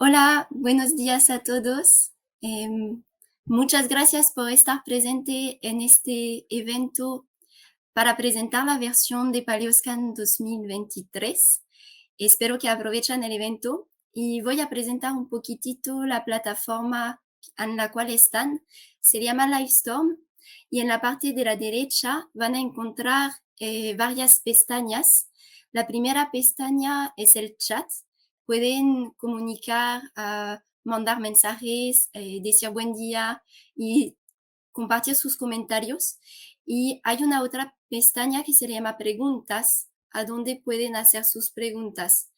Hola, buenos días a todos. Muchas gracias por estar presente en este evento para presentar la versión de Paleoscan 2023. Espero que aprovechen el evento y voy a presentar un poquitito la plataforma en la cual están. Se llama Livestorm y en la parte de la derecha van a encontrar varias pestañas. La primera pestaña es el chat. Pueden comunicar, mandar mensajes, decir buen día y compartir sus comentarios. Y hay una otra pestaña que se llama preguntas, a donde pueden hacer sus preguntas.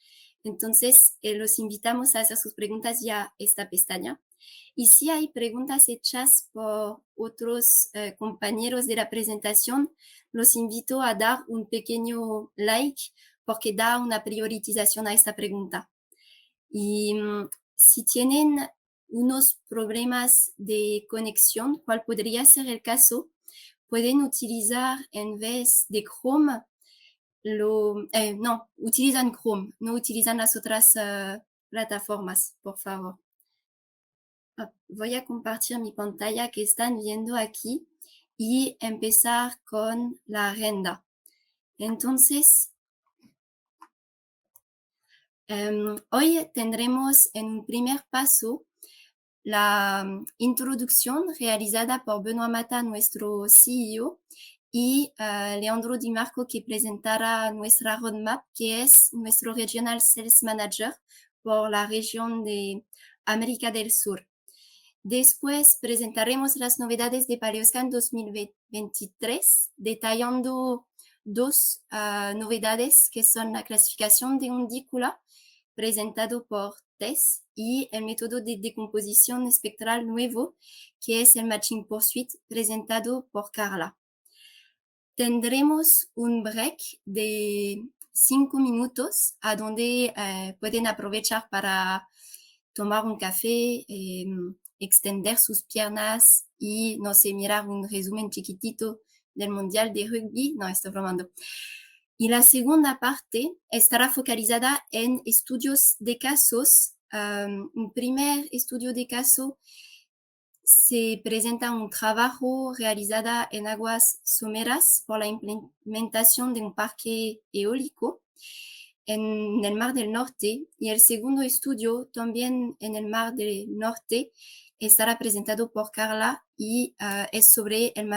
Entonces, los invitamos a hacer sus preguntas ya esta pestaña. Y si hay preguntas hechas por otros compañeros de la presentación, los invito a dar un pequeño like porque da una priorización a esta pregunta. Y si tienen unos problemas de conexión, cuál podría ser el caso, pueden utilizar en vez de Chrome, no, utilizan Chrome, no utilizan las otras plataformas, por favor. Voy a compartir mi pantalla que están viendo aquí y empezar con la agenda. Entonces, hoy tendremos en un primer paso la introducción realizada por Benoît Mata, nuestro CEO, y Leandro Di Marco, que presentará nuestra roadmap, que es nuestro Regional Sales Manager por la región de América del Sur. Después presentaremos las novedades de Paleoscan 2023, detallando dos novedades que son la clasificación de undícula presentado por Tess y el método de decomposición espectral nuevo, que es el Matching Pursuit, presentado por Carla. Tendremos un break de 5 minutos a donde pueden aprovechar para tomar un café, extender sus piernas y, no sé, mirar un resumen chiquitito del Mundial de Rugby. No, estoy bromeando. Y la segunda parte estará focalizada en estudios de casos. Un primer estudio de caso se presenta un trabajo realizado en aguas someras por la implementación de un parque eólico en el Mar del Norte, y el segundo estudio también en el Mar del Norte estará presentado por Carla y es sobre el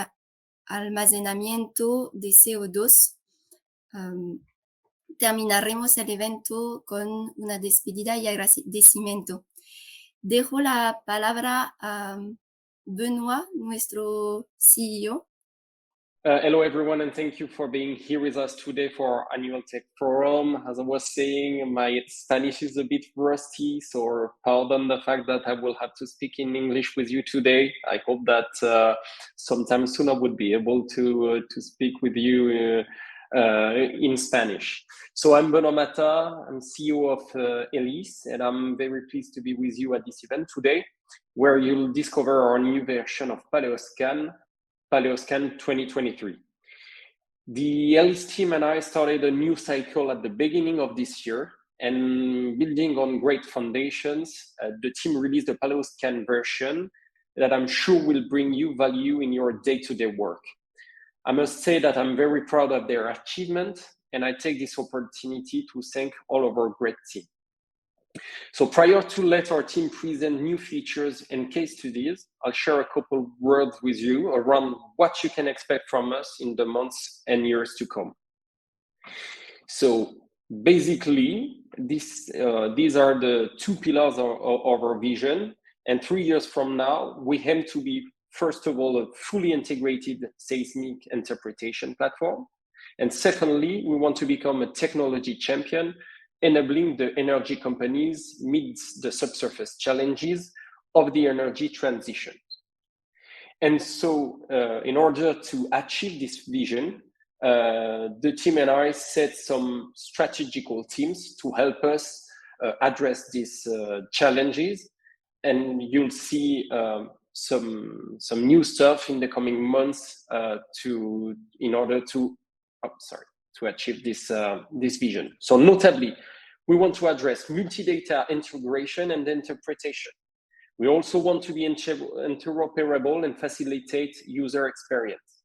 almacenamiento de CO2. Terminaremos el evento con una despedida y agradecimiento. Dejo la palabra a Benoît, nuestro CEO. Hello, everyone, and thank you for being here with us today for our annual tech forum. As I was saying, my Spanish is a bit rusty, so pardon the fact that I will have to speak in English with you today. I hope that sometime soon I would be able to speak with you in Spanish. So I'm Benoît Mata, I'm CEO of Elise, and I'm very pleased to be with you at this event today, where you'll discover our new version of Paleoscan 2023. The Elise team and I started a new cycle at the beginning of this year, and building on great foundations, the team released a Paleoscan version that I'm sure will bring you value in your day-to-day work. I must say that I'm very proud of their achievement, and I take this opportunity to thank all of our great team. So prior to let our team present new features and case studies, I'll share a couple words with you around what you can expect from us in the months and years to come. So basically, these are the two pillars of our vision. And 3 years from now, we aim to be, first of all, a fully integrated seismic interpretation platform. And secondly, we want to become a technology champion, enabling the energy companies meet the subsurface challenges of the energy transition. And so in order to achieve this vision, the team and I set some strategical teams to help us address these challenges. And you'll see some new stuff in the coming months in order to achieve this vision. So notably, We want to address multi-data integration and interpretation. We also want to be interoperable and facilitate user experience.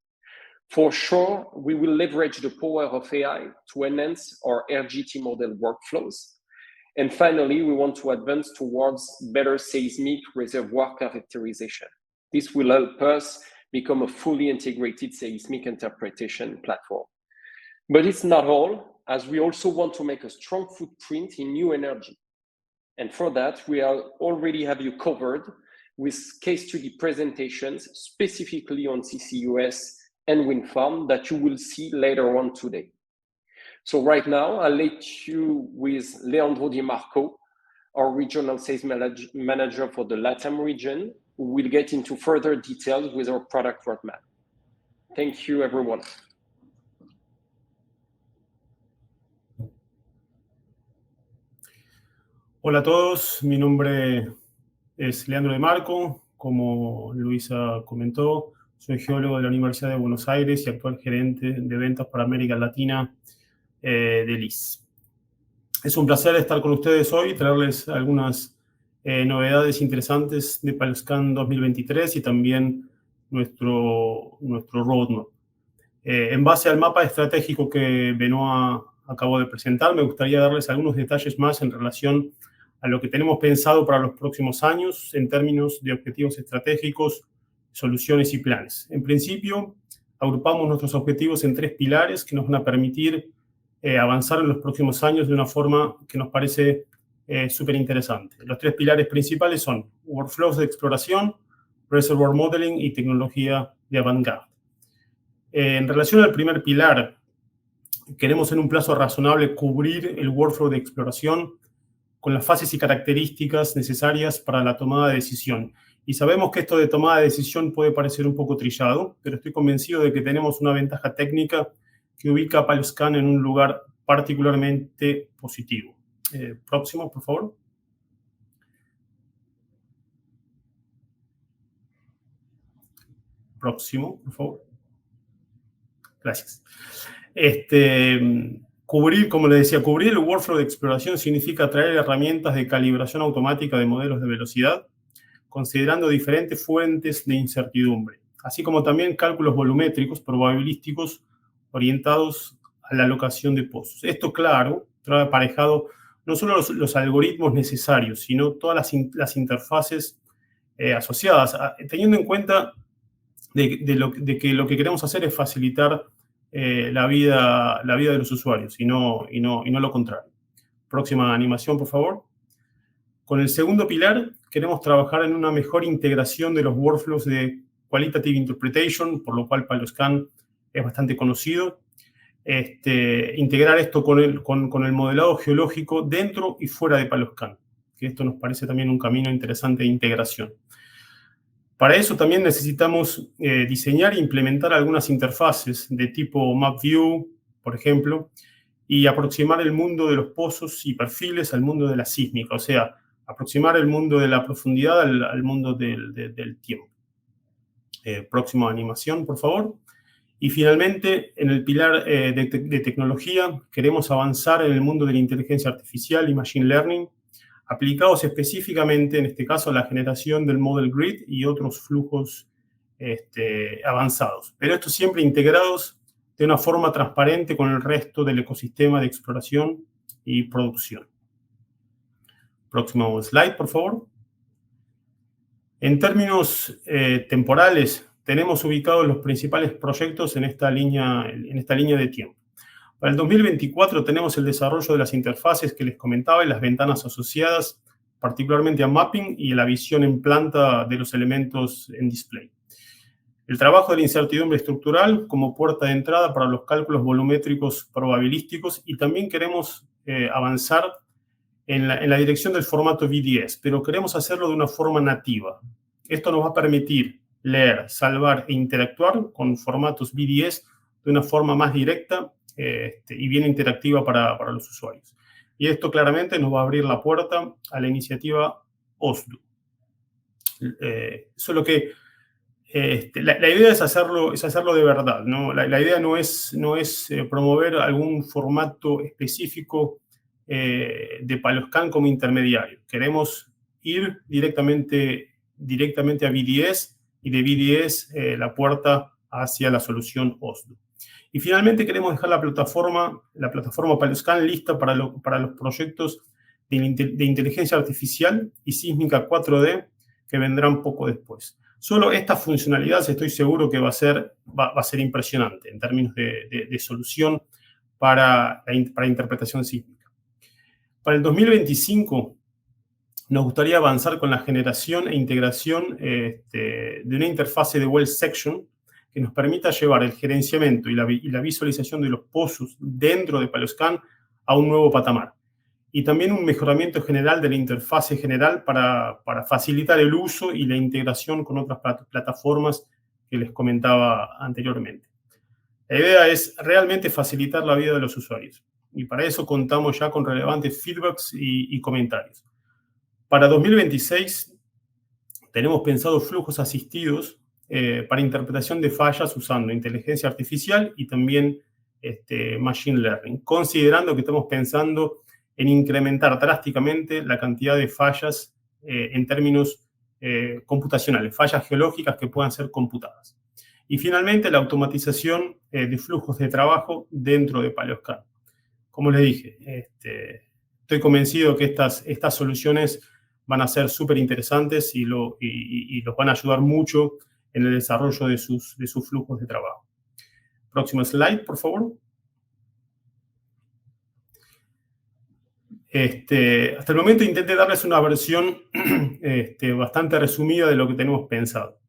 For sure, we will leverage the power of AI to enhance our RGT model workflows. And finally, we want to advance towards better seismic reservoir characterization. This will help us become a fully integrated seismic interpretation platform. But it's not all, as we also want to make a strong footprint in new energy. And for that, we already have you covered with case study presentations specifically on CCUS and wind farm that you will see later on today. So right now, I'll let you with Leandro Di Marco, our regional sales manager for the LATAM region, who will get into further details with our product roadmap. Thank you, everyone. Hola a todos, mi nombre es Leandro Di Marco. Como Luisa comentó, soy geólogo de la Universidad de Buenos Aires y actual gerente de ventas para América Latina de LIS. Es un placer estar con ustedes hoy y traerles algunas novedades interesantes de PyroScan 2023 y también nuestro roadmap. En base al mapa estratégico que Benoit acabó de presentar, me gustaría darles algunos detalles más en relación a lo que tenemos pensado para los próximos años en términos de objetivos estratégicos, soluciones y planes. En principio, agrupamos nuestros objetivos en 3 pilares que nos van a permitir avanzar en los próximos años de una forma que nos parece súper interesante. Los 3 pilares principales son workflows de exploración, reservoir modeling y tecnología de avant-garde. En relación al primer pilar, queremos en un plazo razonable cubrir el workflow de exploración con las fases y características necesarias para la tomada de decisión. Y sabemos que esto de tomada de decisión puede parecer un poco trillado, pero estoy convencido de que tenemos una ventaja técnica que ubica a PyroScan en un lugar particularmente positivo. Próximo, por favor. Próximo, por favor. Gracias. Como les decía, cubrir el workflow de exploración significa traer herramientas de calibración automática de modelos de velocidad, considerando diferentes fuentes de incertidumbre, así como también cálculos volumétricos probabilísticos orientados a la alocación de pozos. Esto, claro, trae aparejado no solo los algoritmos necesarios, sino todas las interfaces asociadas, teniendo en cuenta de que lo que queremos hacer es facilitar la vida de los usuarios y no lo contrario. Próxima animación, por favor. Con el segundo pilar, queremos trabajar en una mejor integración de los workflows de Qualitative Interpretation, por lo cual PyroScan es bastante conocido. Integrar esto con el modelado geológico dentro y fuera de PyroScan, que esto nos parece también un camino interesante de integración. Para eso también necesitamos diseñar e implementar algunas interfaces de tipo MapView, por ejemplo, y aproximar el mundo de los pozos y perfiles al mundo de la sísmica, o sea, aproximar el mundo de la profundidad al mundo del tiempo. Próxima animación, por favor. Y finalmente, en el pilar de tecnología, queremos avanzar en el mundo de la inteligencia artificial y machine learning, aplicados específicamente, en este caso, a la generación del model grid y otros flujos avanzados. Pero estos siempre integrados de una forma transparente con el resto del ecosistema de exploración y producción. Próximo slide, por favor. En términos temporales, tenemos ubicados los principales proyectos en esta línea de tiempo. Para el 2024 tenemos el desarrollo de las interfaces que les comentaba y las ventanas asociadas, particularmente a mapping y a la visión en planta de los elementos en display. El trabajo de la incertidumbre estructural como puerta de entrada para los cálculos volumétricos probabilísticos, y también queremos avanzar en la dirección del formato VDS, pero queremos hacerlo de una forma nativa. Esto nos va a permitir leer, salvar e interactuar con formatos VDS de una forma más directa y bien interactiva para los usuarios. Y esto claramente nos va a abrir la puerta a la iniciativa OSDU. Solo que la idea es hacerlo de verdad, ¿no? La idea no es promover algún formato específico de Paloscan como intermediario. Queremos ir directamente a BDS y de BDS la puerta hacia la solución Oslo. Y finalmente queremos dejar la plataforma Paloscan lista para los proyectos de inteligencia artificial y sísmica 4D que vendrán poco después. Solo esta funcionalidad estoy seguro que va a ser impresionante en términos de solución para interpretación sísmica. Para el 2025 nos gustaría avanzar con la generación e integración de una interfase de well section que nos permita llevar el gerenciamiento y la visualización de los pozos dentro de Paloscan a un nuevo patamar. Y también un mejoramiento general de la interfase general para facilitar el uso y la integración con otras plataformas que les comentaba anteriormente. La idea es realmente facilitar la vida de los usuarios. Y para eso contamos ya con relevantes feedbacks y comentarios. Para 2026 tenemos pensado flujos asistidos para interpretación de fallas usando inteligencia artificial y también machine learning, considerando que estamos pensando en incrementar drásticamente la cantidad de fallas en términos computacionales, fallas geológicas que puedan ser computadas. Y finalmente, la automatización de flujos de trabajo dentro de Paloscan. Como les dije, estoy convencido que estas soluciones van a ser súper interesantes y los van a ayudar mucho en el desarrollo de sus flujos de trabajo. Próximo slide, por favor. Hasta el momento intenté darles una versión bastante resumida de lo que tenemos pensado.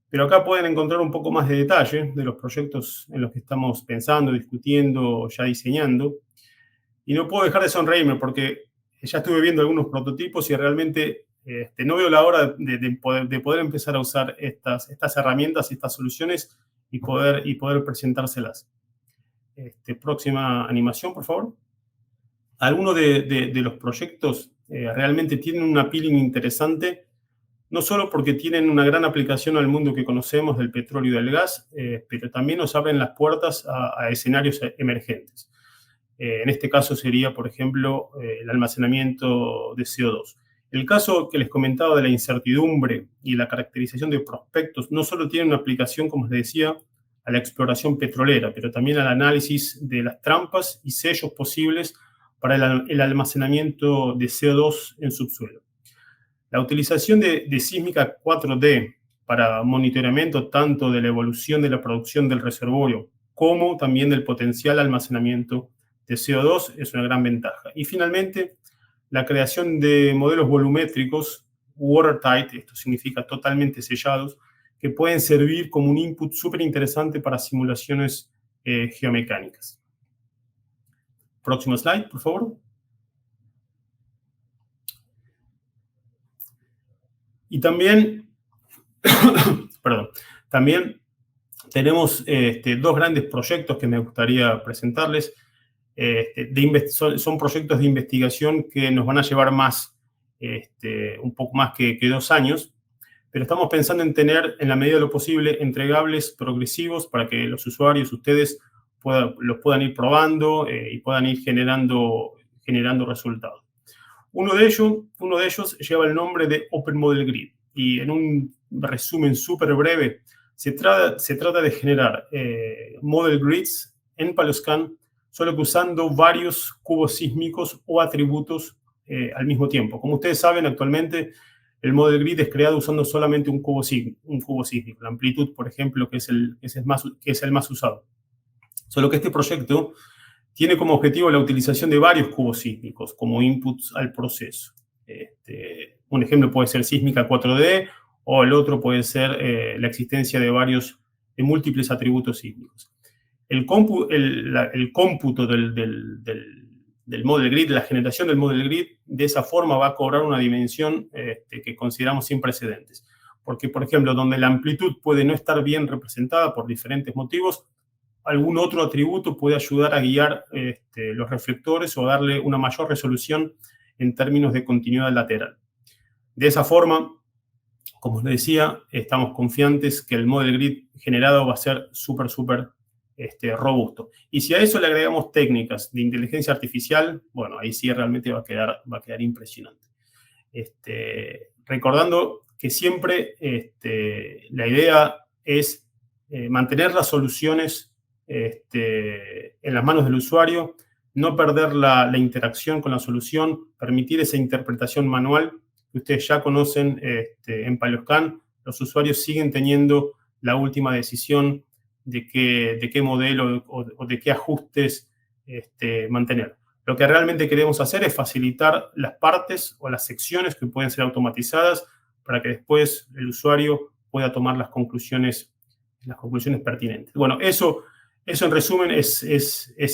Pero acá pueden encontrar un poco más de detalle de los proyectos en los que estamos pensando, discutiendo, ya diseñando. Y no puedo dejar de sonreírme porque ya estuve viendo algunos prototipos y realmente no veo la hora de poder empezar a usar estas herramientas, estas soluciones y poder presentárselas. Próxima animación, por favor. Algunos de los proyectos realmente tienen un appealing interesante, no solo porque tienen una gran aplicación al mundo que conocemos del petróleo y del gas, pero también nos abren las puertas a escenarios emergentes. En este caso sería, por ejemplo, el almacenamiento de CO2. El caso que les comentaba de la incertidumbre y la caracterización de prospectos no solo tiene una aplicación, como les decía, a la exploración petrolera, pero también al análisis de las trampas y sellos posibles para el almacenamiento de CO2 en subsuelo. La utilización de sísmica 4D para monitoreamiento tanto de la evolución de la producción del reservorio como también del potencial almacenamiento de CO2 es una gran ventaja. Y finalmente, la creación de modelos volumétricos watertight, esto significa totalmente sellados, que pueden servir como un input súper interesante para simulaciones geomecánicas. Próximo slide, por favor. Y también, también tenemos dos grandes proyectos que me gustaría presentarles. Son proyectos de investigación que nos van a llevar un poco más que 2 años, pero estamos pensando en tener, en la medida de lo posible, entregables progresivos para que los usuarios, ustedes, los puedan ir probando y puedan ir generando resultados. Uno de ellos lleva el nombre de Open Model Grid y en un resumen súper breve se trata de generar model grids en Paloscan solo que usando varios cubos sísmicos o atributos al mismo tiempo. Como ustedes saben, actualmente el model grid es creado usando solamente un cubo sísmico, la amplitud, por ejemplo, que es el más usado. Solo que este proyecto tiene como objetivo la utilización de varios cubos sísmicos como inputs al proceso. Un ejemplo puede ser sísmica 4D o el otro puede ser la existencia de múltiples atributos sísmicos. El cómputo del model grid, la generación del model grid, de esa forma va a cobrar una dimensión que consideramos sin precedentes. Porque, por ejemplo, donde la amplitud puede no estar bien representada por diferentes motivos, algún otro atributo puede ayudar a guiar los reflectores o darle una mayor resolución en términos de continuidad lateral. De esa forma, como les decía, estamos confiantes que el model grid generado va a ser súper robusto. Y si a eso le agregamos técnicas de inteligencia artificial, bueno, ahí sí realmente va a quedar impresionante. Recordando que siempre la idea es mantener las soluciones en las manos del usuario, no perder la interacción con la solución, permitir esa interpretación manual que ustedes ya conocen en PalioScan. Los usuarios siguen teniendo la última decisión de qué modelo o de qué ajustes mantener. Lo que realmente queremos hacer es facilitar las partes o las secciones que pueden ser automatizadas para que después el usuario pueda tomar las conclusiones pertinentes. Bueno, eso en resumen es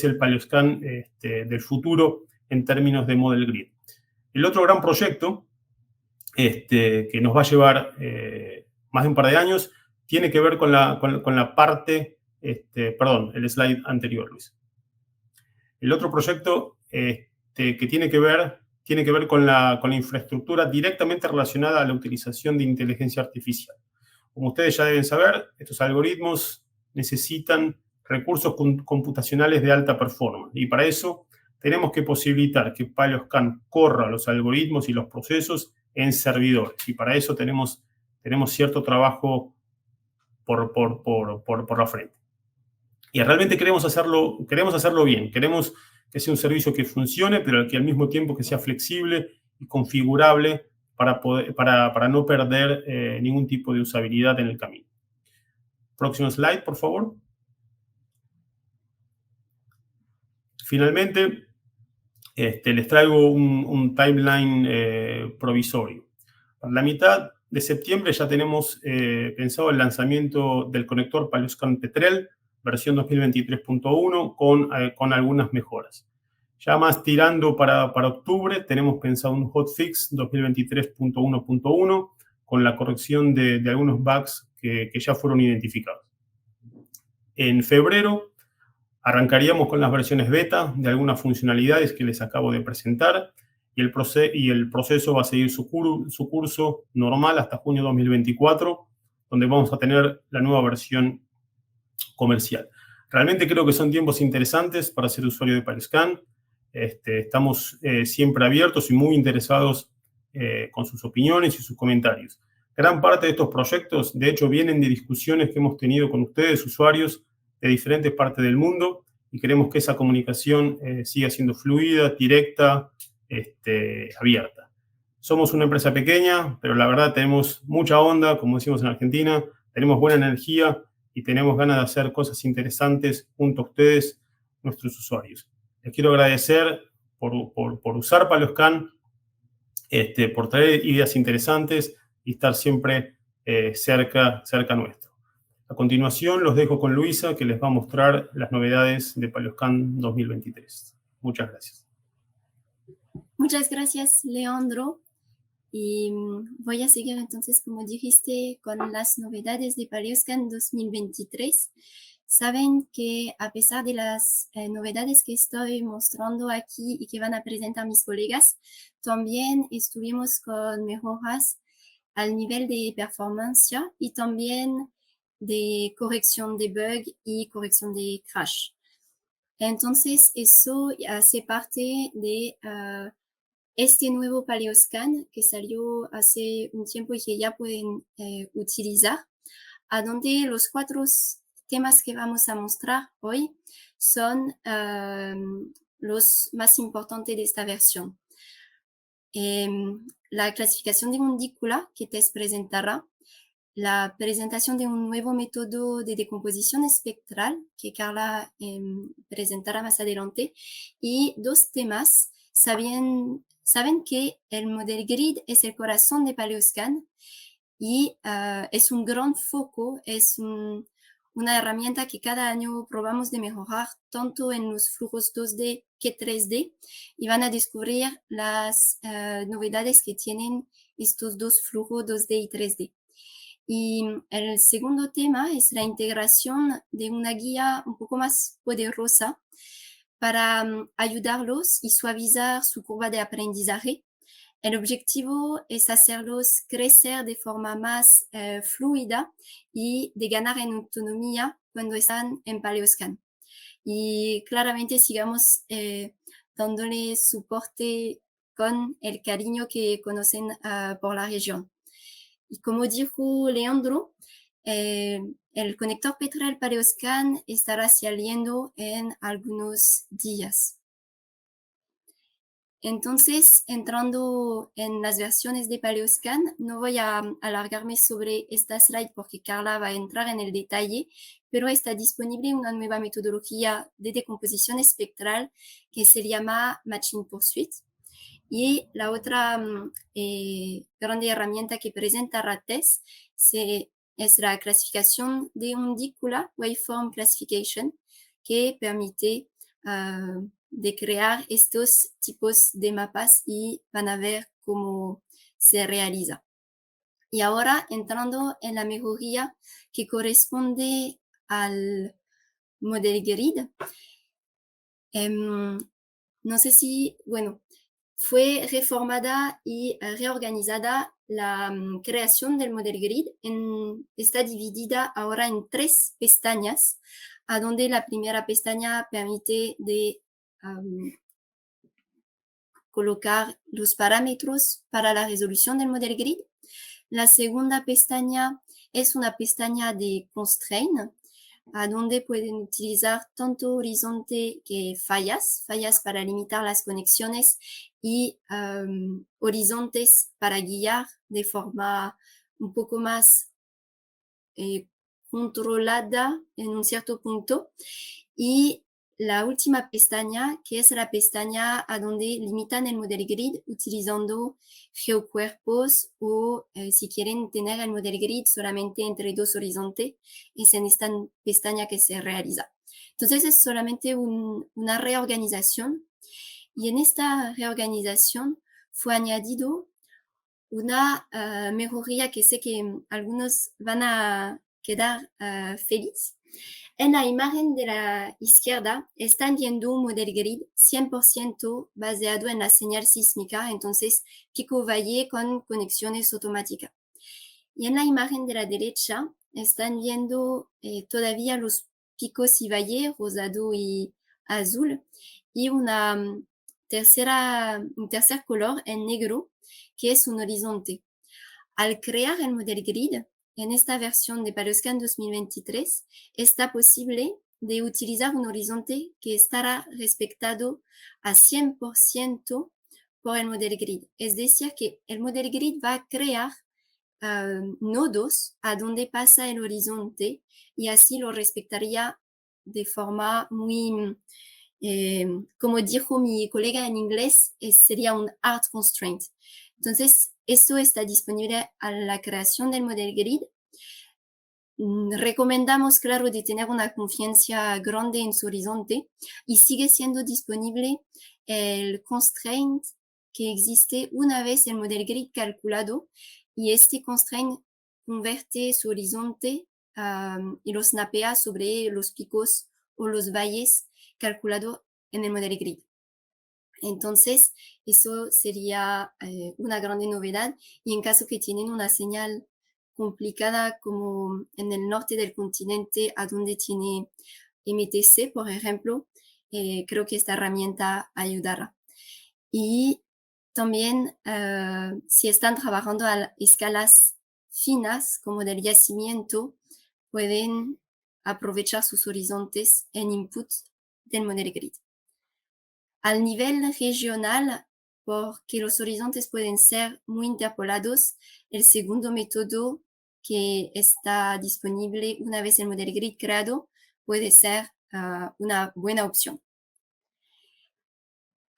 el PalioScan del futuro en términos de Model Grid. El otro gran proyecto que nos va a llevar más de un par de años tiene que ver con la parte, perdón, el slide anterior, Luis. El otro proyecto que tiene que ver con la infraestructura directamente relacionada a la utilización de inteligencia artificial. Como ustedes ya deben saber, estos algoritmos necesitan recursos computacionales de alta performance y para eso tenemos que posibilitar que PalioScan corra los algoritmos y los procesos en servidores y para eso tenemos cierto trabajo por la frente. Y realmente queremos hacerlo bien, queremos que sea un servicio que funcione, pero que al mismo tiempo que sea flexible y configurable para no perder ningún tipo de usabilidad en el camino. Próximo slide, por favor. Finalmente, les traigo un timeline provisorio. Para la mitad de septiembre ya tenemos pensado el lanzamiento del conector PalioScan Petrel, versión 2023.1, con algunas mejoras. Ya más tirando para octubre, tenemos pensado un hotfix 2023.1.1 con la corrección de algunos bugs que ya fueron identificados. En febrero arrancaríamos con las versiones beta de algunas funcionalidades que les acabo de presentar y el proceso va a seguir su curso normal hasta junio 2024, donde vamos a tener la nueva versión comercial. Realmente creo que son tiempos interesantes para ser usuario de PalioScan. Estamos siempre abiertos y muy interesados con sus opiniones y sus comentarios. Gran parte de estos proyectos, de hecho, vienen de discusiones que hemos tenido con ustedes, usuarios de diferentes partes del mundo, y queremos que esa comunicación siga siendo fluida, directa, abierta. Somos una empresa pequeña, pero la verdad tenemos mucha onda, como decimos en Argentina, tenemos buena energía y tenemos ganas de hacer cosas interesantes junto a ustedes, nuestros usuarios. Les quiero agradecer por usar PalioScan, por traer ideas interesantes y estar siempre cerca nuestro. A continuación, los dejo con Luisa, que les va a mostrar las novedades de PalioScan 2023. Muchas gracias. Muchas gracias, Leandro. Y voy a seguir entonces, como dijiste, con las novedades de PalioScan 2023. Saben que a pesar de las novedades que estoy mostrando aquí y que van a presentar mis colegas, también estuvimos con mejoras al nivel de performance y también de corrección de bug y corrección de crash. Entonces, eso hace parte de este nuevo PalioScan que salió hace un tiempo y que ya pueden utilizar, a donde los 4 temas que vamos a mostrar hoy son los más importantes de esta versión. La clasificación de undícula que te presentará, la presentación de un nuevo método de decomposición espectral que Carla presentará más adelante, y 2 temas. Saben que el Model Grid es el corazón de PalioScan y es un gran foco, es una herramienta que cada año probamos de mejorar tanto en los flujos 2D que 3D, y van a descubrir las novedades que tienen estos 2 flujos 2D y 3D. Y el segundo tema es la integración de una guía un poco más poderosa para ayudarlos y suavizar su curva de aprendizaje. El objetivo es hacerlos crecer de forma más fluida y de ganar en autonomía cuando están en Paleoscan. Y claramente sigamos dándole soporte con el cariño que conocen por la región. Y como dijo Leandro, el conector Petrel Paleoscan estará saliendo en algunos días. Entonces, entrando en las versiones de Paleoscan, no voy a alargarme sobre esta slide porque Carla va a entrar en el detalle, pero está disponible una nueva metodología de decomposición espectral que se llama Matching Pursuit. Y la otra grande herramienta que presenta RATES es la clasificación de undícula, Waveform Classification, que permite de crear estos tipos de mapas y van a ver cómo se realiza. Y ahora entrando en la mejoría que corresponde al Model Grid. No sé si, bueno, fue reformada y reorganizada la creación del Model Grid. Está dividida ahora en 3 pestañas, a donde la primera pestaña permite de colocar los parámetros para la resolución del Model Grid. La segunda pestaña es una pestaña de constraint, a donde pueden utilizar tanto horizonte que fallas para limitar las conexiones y horizontes para guiar de forma un poco más controlada en un cierto punto. Y la última pestaña, que es la pestaña a donde limitan el Model Grid utilizando geocuerpos o si quieren tener el Model Grid solamente entre 2 horizontes, es en esta pestaña que se realiza. Entonces es solamente una reorganización y en esta reorganización fue añadido una mejoría que sé que algunos van a quedar felices. En la imagen de la izquierda están viendo un Model Grid 100% basado en la señal sísmica, entonces pico-valle con conexiones automáticas. Y en la imagen de la derecha están viendo todavía los picos y valle rosado y azul y un tercer color en negro que es un horizonte. Al crear el Model Grid, en esta versión de Paleoscan 2023, está posible de utilizar un horizonte que estará respetado a 100% por el Model Grid. Es decir, que el Model Grid va a crear nodos a donde pasa el horizonte y así lo respetaría de forma muy, como dijo mi colega en inglés, sería un hard constraint. Entonces, esto está disponible a la creación del Model Grid. Recomendamos, claro, de tener una confianza grande en su horizonte y sigue siendo disponible el constraint que existe una vez el Model Grid calculado y este constraint convierte su horizonte y lo snapea sobre los picos o los valles calculado en el Model Grid. Entonces, eso sería una gran novedad y en caso que tienen una señal complicada como en el norte del continente, a donde tiene MTC, por ejemplo, creo que esta herramienta ayudará. Y también, si están trabajando a escalas finas, como del yacimiento, pueden aprovechar sus horizontes en input del Model Grid. Al nivel regional, porque los horizontes pueden ser muy interpolados, el segundo método que está disponible una vez el Model Grid creado puede ser una buena opción.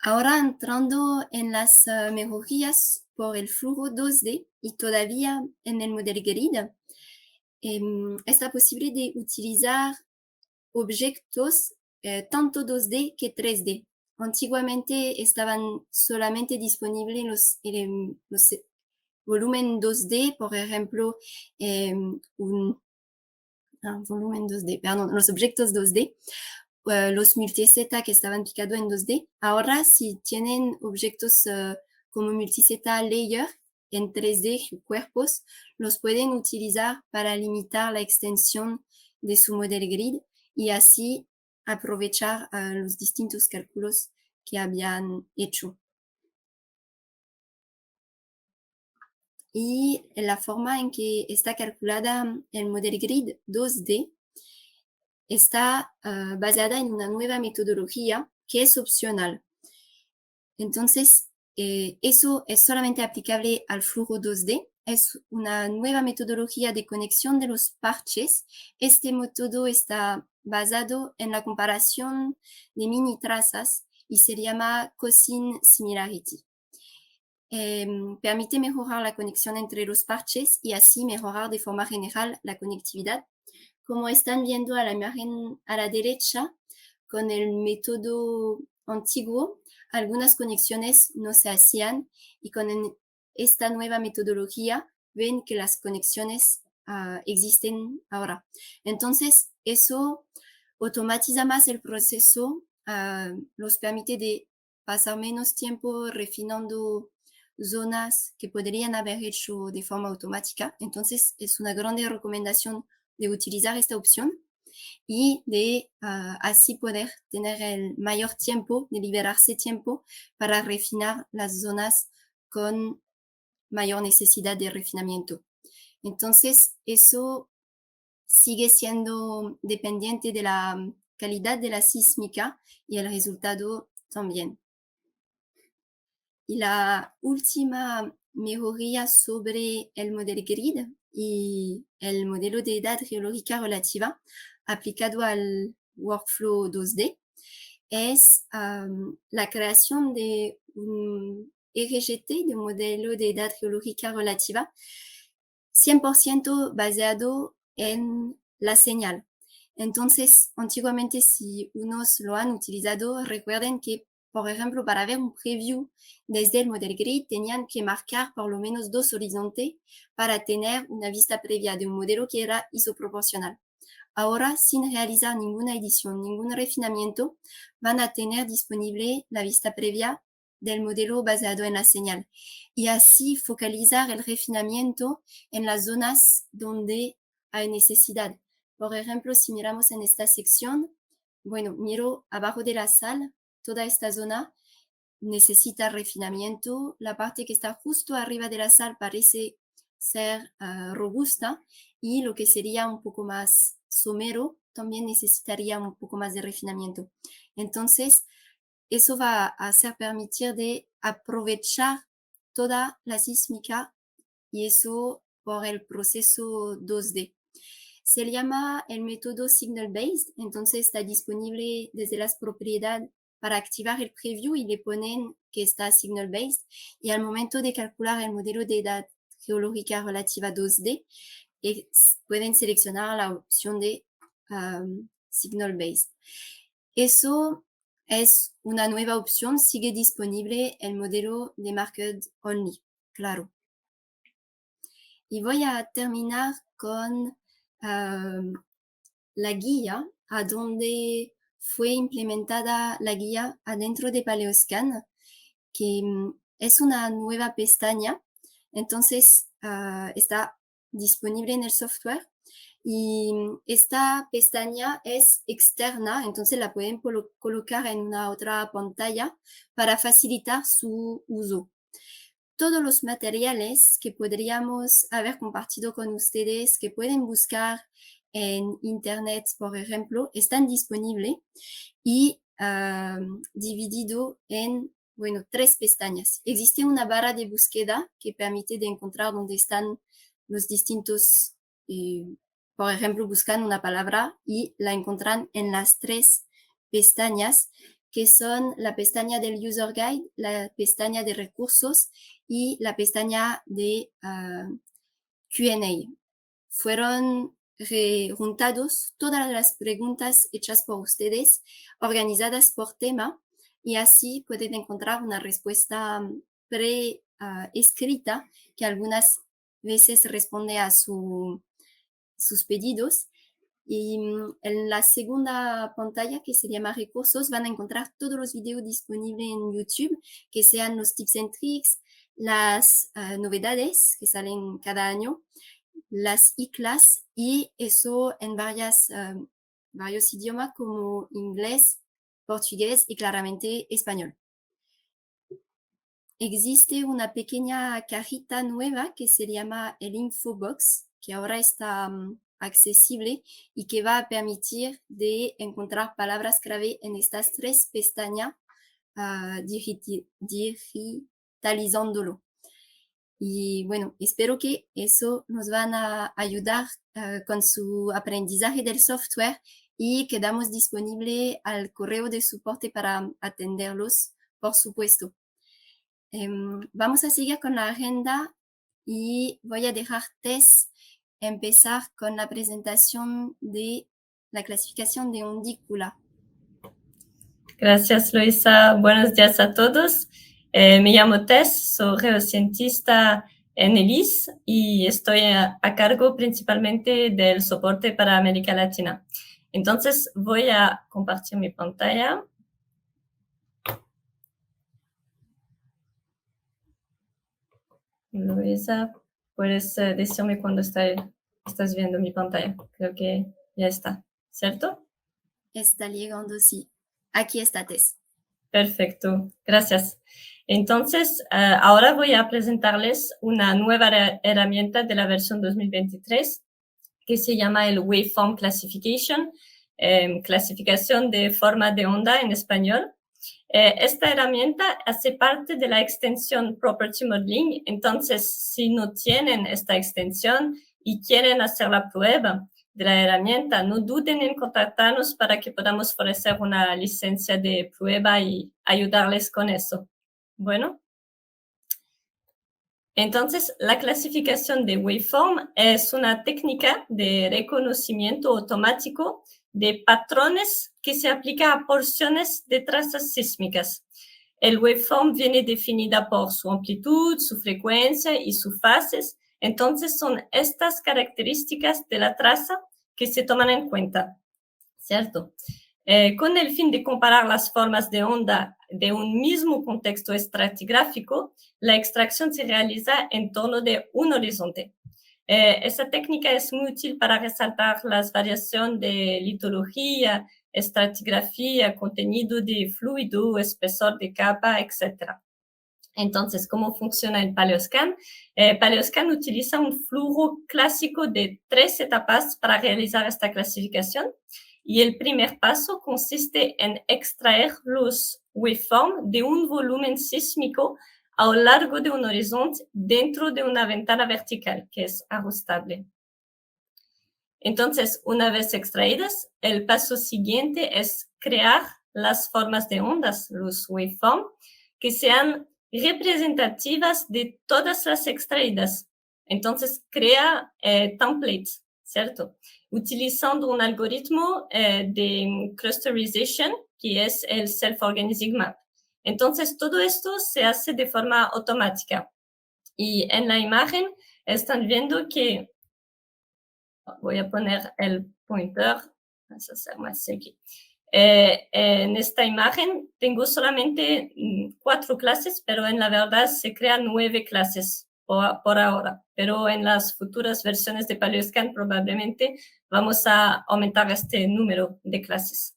Ahora entrando en las mejorías por el flujo 2D y todavía en el Model Grid, está posible de utilizar objetos tanto 2D que 3D. Antiguamente estaban solamente disponibles los volumen 2D, por ejemplo, volumen 2D, perdón, los objetos 2D, los multi-Z que estaban picados en 2D. Ahora, si tienen objetos como multiseta layer en 3D cuerpos, los pueden utilizar para limitar la extensión de su model grid y así aprovechar los distintos cálculos que habían hecho. Y la forma en que está calculada el model grid 2D está basada en una nueva metodología que es opcional. Entonces, eso es solamente aplicable al flujo 2D. Es una nueva metodología de conexión de los parches. Este método está basado en la comparación de mini trazas y se llama Cousin Similarity. Permite mejorar la conexión entre los parches y así mejorar de forma general la conectividad. Como están viendo a la imagen a la derecha, con el método antiguo, algunas conexiones no se hacían y con esta nueva metodología ven que las conexiones existen ahora. Entonces, eso automatiza más el proceso, los permite de pasar menos tiempo refinando zonas que podrían haber hecho de forma automática. Entonces, es una grande recomendación de utilizar esta opción y de así poder tener el mayor tiempo, de liberarse tiempo para refinar las zonas con mayor necesidad de refinamiento. Entonces, eso sigue siendo dependiente de la calidad de la sísmica y el resultado también. Y la última mejoría sobre el modelo grid y el modelo de edad geológica relativa aplicado al workflow 2D es la creación de un RGT, de un modelo de edad geológica relativa, 100% basado en la señal. Entonces, antiguamente, si unos lo han utilizado, recuerden que, por ejemplo, para ver un preview desde el model grid, tenían que marcar por lo menos 2 horizontes para tener una vista previa de un modelo que era isoproporcional. Ahora, sin realizar ninguna edición, ningún refinamiento, van a tener disponible la vista previa del modelo basado en la señal y así focalizar el refinamiento en las zonas donde hay necesidad. Por ejemplo, si miramos en esta sección, bueno, miro abajo de la sal, toda esta zona necesita refinamiento. La parte que está justo arriba de la sal parece ser robusta y lo que sería un poco más somero también necesitaría un poco más de refinamiento. Entonces, eso va a hacer permitir de aprovechar toda la sísmica y eso por el proceso 2D. Se llama el método Signal Based, entonces está disponible desde las propiedades para activar el preview y le ponen que está Signal Based y al momento de calcular el modelo de edad geológica relativa 2D pueden seleccionar la opción de Signal Based. Eso es una nueva opción, sigue disponible el modelo de Marked Only, claro. Y voy a terminar con la guía, a donde fue implementada la guía adentro de Paleoscan, que es una nueva pestaña, entonces está disponible en el software y esta pestaña es externa, entonces la pueden colocar en una otra pantalla para facilitar su uso. Todos los materiales que podríamos haber compartido con ustedes, que pueden buscar en internet, por ejemplo, están disponibles y dividido en, bueno, 3 pestañas. Existe una barra de búsqueda que permite de encontrar dónde están los distintos, por ejemplo, buscan una palabra y la encuentran en las 3 pestañas, que son la pestaña del User Guide, la pestaña de recursos y la pestaña de Q&A. Fueron juntados todas las preguntas hechas por ustedes, organizadas por tema, y así pueden encontrar una respuesta pre-escrita que algunas veces responde a sus pedidos. Y en la segunda pantalla, que se llama recursos, van a encontrar todos los videos disponibles en YouTube, que sean los tips and tricks, las novedades que salen cada año, las e-class, y eso en varios idiomas como inglés, portugués y claramente español. Existe una pequeña cajita nueva que se llama el Infobox, que ahora está accesible y que va a permitir de encontrar palabras clave en estas 3 pestañas, digitalizándolo. Y bueno, espero que eso nos van a ayudar con su aprendizaje del software, y quedamos disponible al correo de soporte para atenderlos, por supuesto. Vamos a seguir con la agenda y voy a dejar Tess empezar con la presentación de la clasificación de undícula. Gracias, Luisa. Buenos días a todos. Me llamo Tess, soy geocientista en ELIS y estoy a cargo principalmente del soporte para América Latina. Entonces, voy a compartir mi pantalla. Luisa, ¿puedes decirme cuando estás viendo mi pantalla? Creo que ya está, ¿cierto? Está llegando, sí. Aquí está, Tess. Perfecto, gracias. Entonces, ahora voy a presentarles una nueva herramienta de la versión 2023 que se llama el Waveform Classification, clasificación de forma de onda en español. Esta herramienta hace parte de la extensión Property Modeling. Entonces, si no tienen esta extensión y quieren hacer la prueba de la herramienta, no duden en contactarnos para que podamos ofrecer una licencia de prueba y ayudarles con eso. Bueno, entonces la clasificación de waveform es una técnica de reconocimiento automático de patrones que se aplica a porciones de trazas sísmicas. El waveform viene definida por su amplitud, su frecuencia y sus fases. Entonces son estas características de la traza que se toman en cuenta, ¿cierto? Con el fin de comparar las formas de onda de un mismo contexto estratigráfico, la extracción se realiza en torno de un horizonte. Esta técnica es muy útil para resaltar las variaciones de litología, estratigrafía, contenido de fluido, espesor de capa, etc. Entonces, ¿cómo funciona el Paleoscan? Paleoscan utiliza un flujo clásico de 3 etapas para realizar esta clasificación. Y el primer paso consiste en extraer los waveforms de un volumen sísmico a lo largo de un horizonte dentro de una ventana vertical que es ajustable. Entonces, una vez extraídas, el paso siguiente es crear las formas de ondas, los waveforms, que sean representativas de todas las extraídas. Entonces, crea templates, ¿cierto? Utilizando un algoritmo de clusterization, que es el Self-Organizing Map. Entonces, todo esto se hace de forma automática. Y en la imagen están viendo que, voy a poner el pointer, vamos a hacer más aquí. En esta imagen tengo solamente 4 clases, pero en la verdad se crean 9 clases por ahora. Pero en las futuras versiones de Paleoscan probablemente vamos a aumentar este número de clases.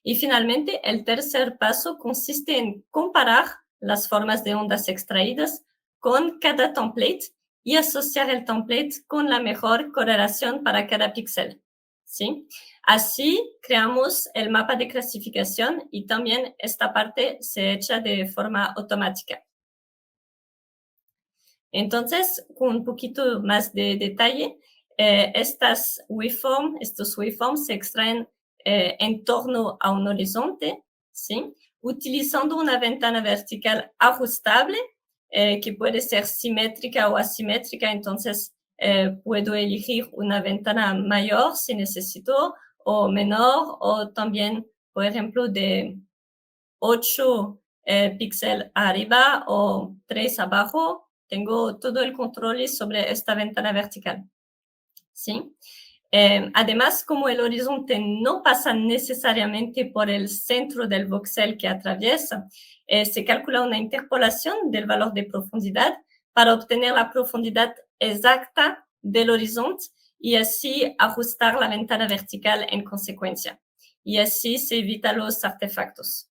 Y finalmente, el tercer paso consiste en comparar las formas de ondas extraídas con cada template y asociar el template con la mejor correlación para cada píxel, ¿sí? Así creamos el mapa de clasificación y también esta parte se echa de forma automática. Entonces, con un poquito más de detalle, estos waveforms se extraen en torno a un horizonte, ¿sí? Utilizando una ventana vertical ajustable, que puede ser simétrica o asimétrica. Entonces, puedo elegir una ventana mayor si necesito, o menor, o también, por ejemplo, de 8 píxeles arriba o 3 abajo. Tengo todo el control sobre esta ventana vertical, ¿sí? Además, como el horizonte no pasa necesariamente por el centro del voxel que atraviesa, se calcula una interpolación del valor de profundidad para obtener la profundidad exacta del horizonte y así ajustar la ventana vertical en consecuencia. Y así se evita los artefactos.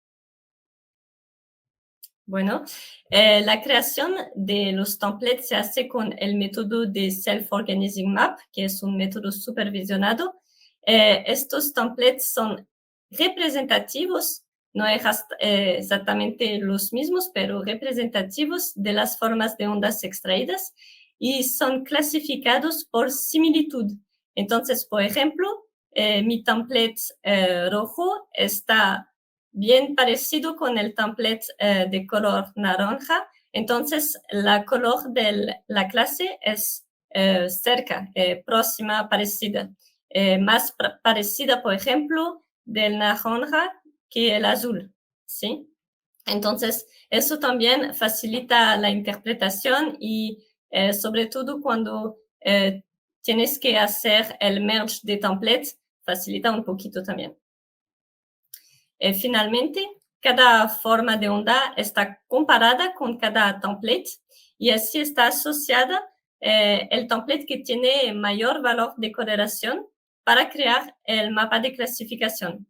Bueno, la creación de los templates se hace con el método de Self-Organizing Map, que es un método supervisionado. Estos templates son representativos, no es exactamente los mismos, pero representativos de las formas de ondas extraídas y son clasificados por similitud. Entonces, por ejemplo, mi template rojo está bien parecido con el template de color naranja. Entonces, la color de la clase es cerca, próxima, parecida. Más parecida, por ejemplo, del naranja que el azul, ¿sí? Entonces, eso también facilita la interpretación y sobre todo cuando tienes que hacer el merge de templates, facilita un poquito también. Finalmente, cada forma de onda está comparada con cada template y así está asociada el template que tiene mayor valor de correlación para crear el mapa de clasificación,